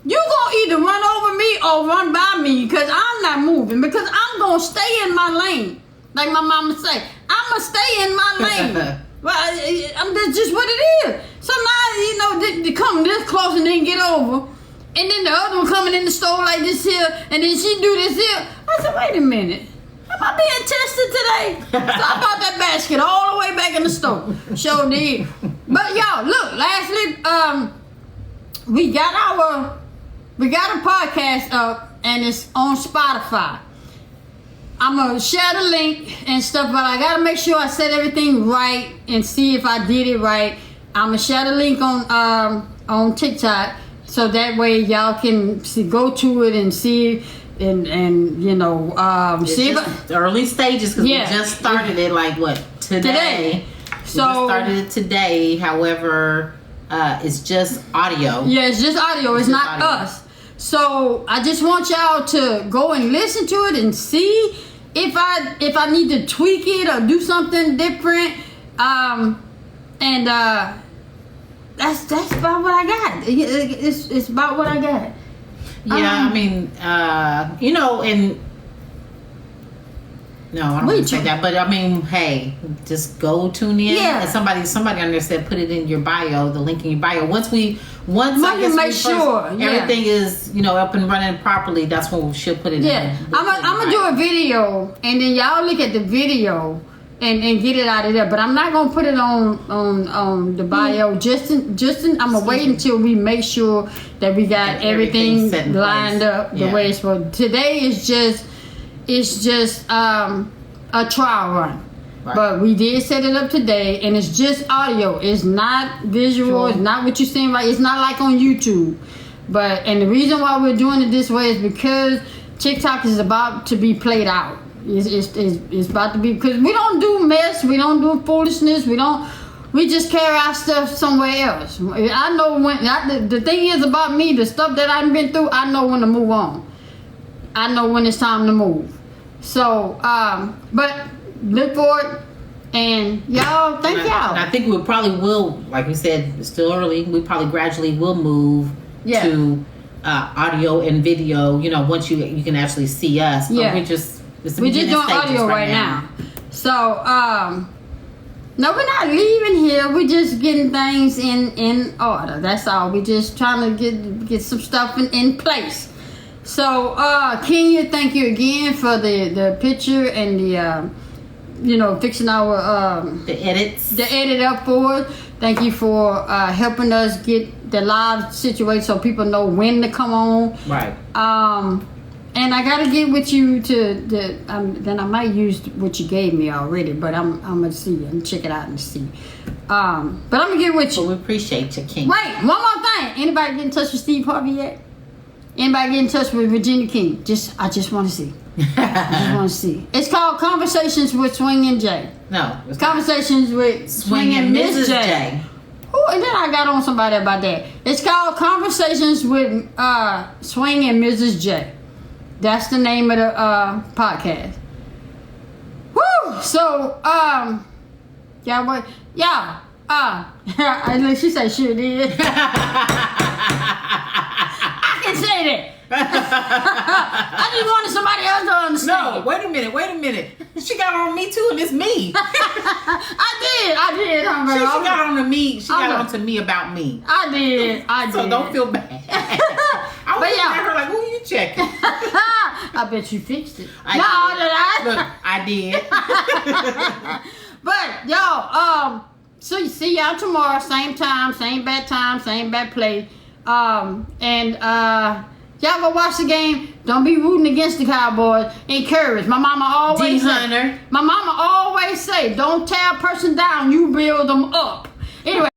You gonna either run over me or run by me because I'm not moving because I'm gonna stay in my lane. Like my mama say, I'ma stay in my lane. Well, that's just what it is. So now, you know, they come this close and then get over. And then the other one coming in the store like this here, and then she do this here. I said, wait a minute. Am I being tested today? So I bought that basket all the way back in the store. Sure did. But y'all, look, lastly, we got a podcast up, and it's on Spotify. I'm going to share the link and stuff, but I got to make sure I set everything right and see if I did it right. I'm going to share the link on TikTok so that way y'all can go to it and see and you know, see if early stages because we just started it like what? Today. So we just started it today. However, it's just audio. Yeah, it's just audio. It's not audio. Us. So I just want y'all to go and listen to it and see if I need to tweak it or do something different. That's about what I got. It's about what I got. Yeah, I mean, you know, and no, I don't want to say that, but I mean, hey, just go tune in. Yeah. And somebody on there said put it in your bio, the link in your bio. Once make sure everything is, you know, up and running properly, that's when she'll put it in. Yeah, I'm gonna do a video, and then y'all look at the video and get it out of there. But I'm not gonna put it on the bio. I'm gonna wait until we make sure that we got everything lined up the way it's supposed. Today is just a trial run. Right. But we did set it up today, and it's just audio. It's not visual. Sure. It's not what you're seeing right. It's not like on YouTube. And the reason why we're doing it this way is because TikTok is about to be played out. It's about to be, because we don't do mess. We don't do foolishness. We just carry our stuff somewhere else. I know the thing is about me, the stuff that I've been through, I know when to move on. I know when it's time to move. So, but look for it, and y'all, thank y'all. And I think we probably will, like we said, it's still early. We probably gradually will move to audio and video. You know, once you can actually see us. But we're just doing audio right now. So, no, we're not leaving here. We're just getting things in order. That's all. We're just trying to get some stuff in place. So, Kenya, thank you again for the picture and the fixing our the edit up for it. Thank you for helping us get the live situation so people know when to come on. Right. And I gotta get with you then I might use what you gave me already, but I'm gonna see and check it out and see. But I'm gonna get with you. Well, we appreciate you, King. Wait, one more thing. Anybody get in touch with Steve Harvey yet? Anybody get in touch with Virginia King? I just want to see. I just want to see. It's called Conversations with Swing and Jay. No. Conversations with Swing and Miss Jay. Oh, and then I got on somebody about that. It's called Conversations with Swing and Mrs. J. That's the name of the podcast. Woo! So, she said sure did. I can say that. I just wanted somebody else to understand. No, wait a minute. She got on me too, and it's me. I did. She got on to me. She got on to me about me. I did. So don't feel bad. I was looking at her like, who are you checking? I bet you fixed it. I did. But y'all, so see y'all tomorrow, same time, same bad place. Y'all go watch the game. Don't be rooting against the Cowboys. Encourage. My mama always say, don't tear a person down. You build them up. Anyway.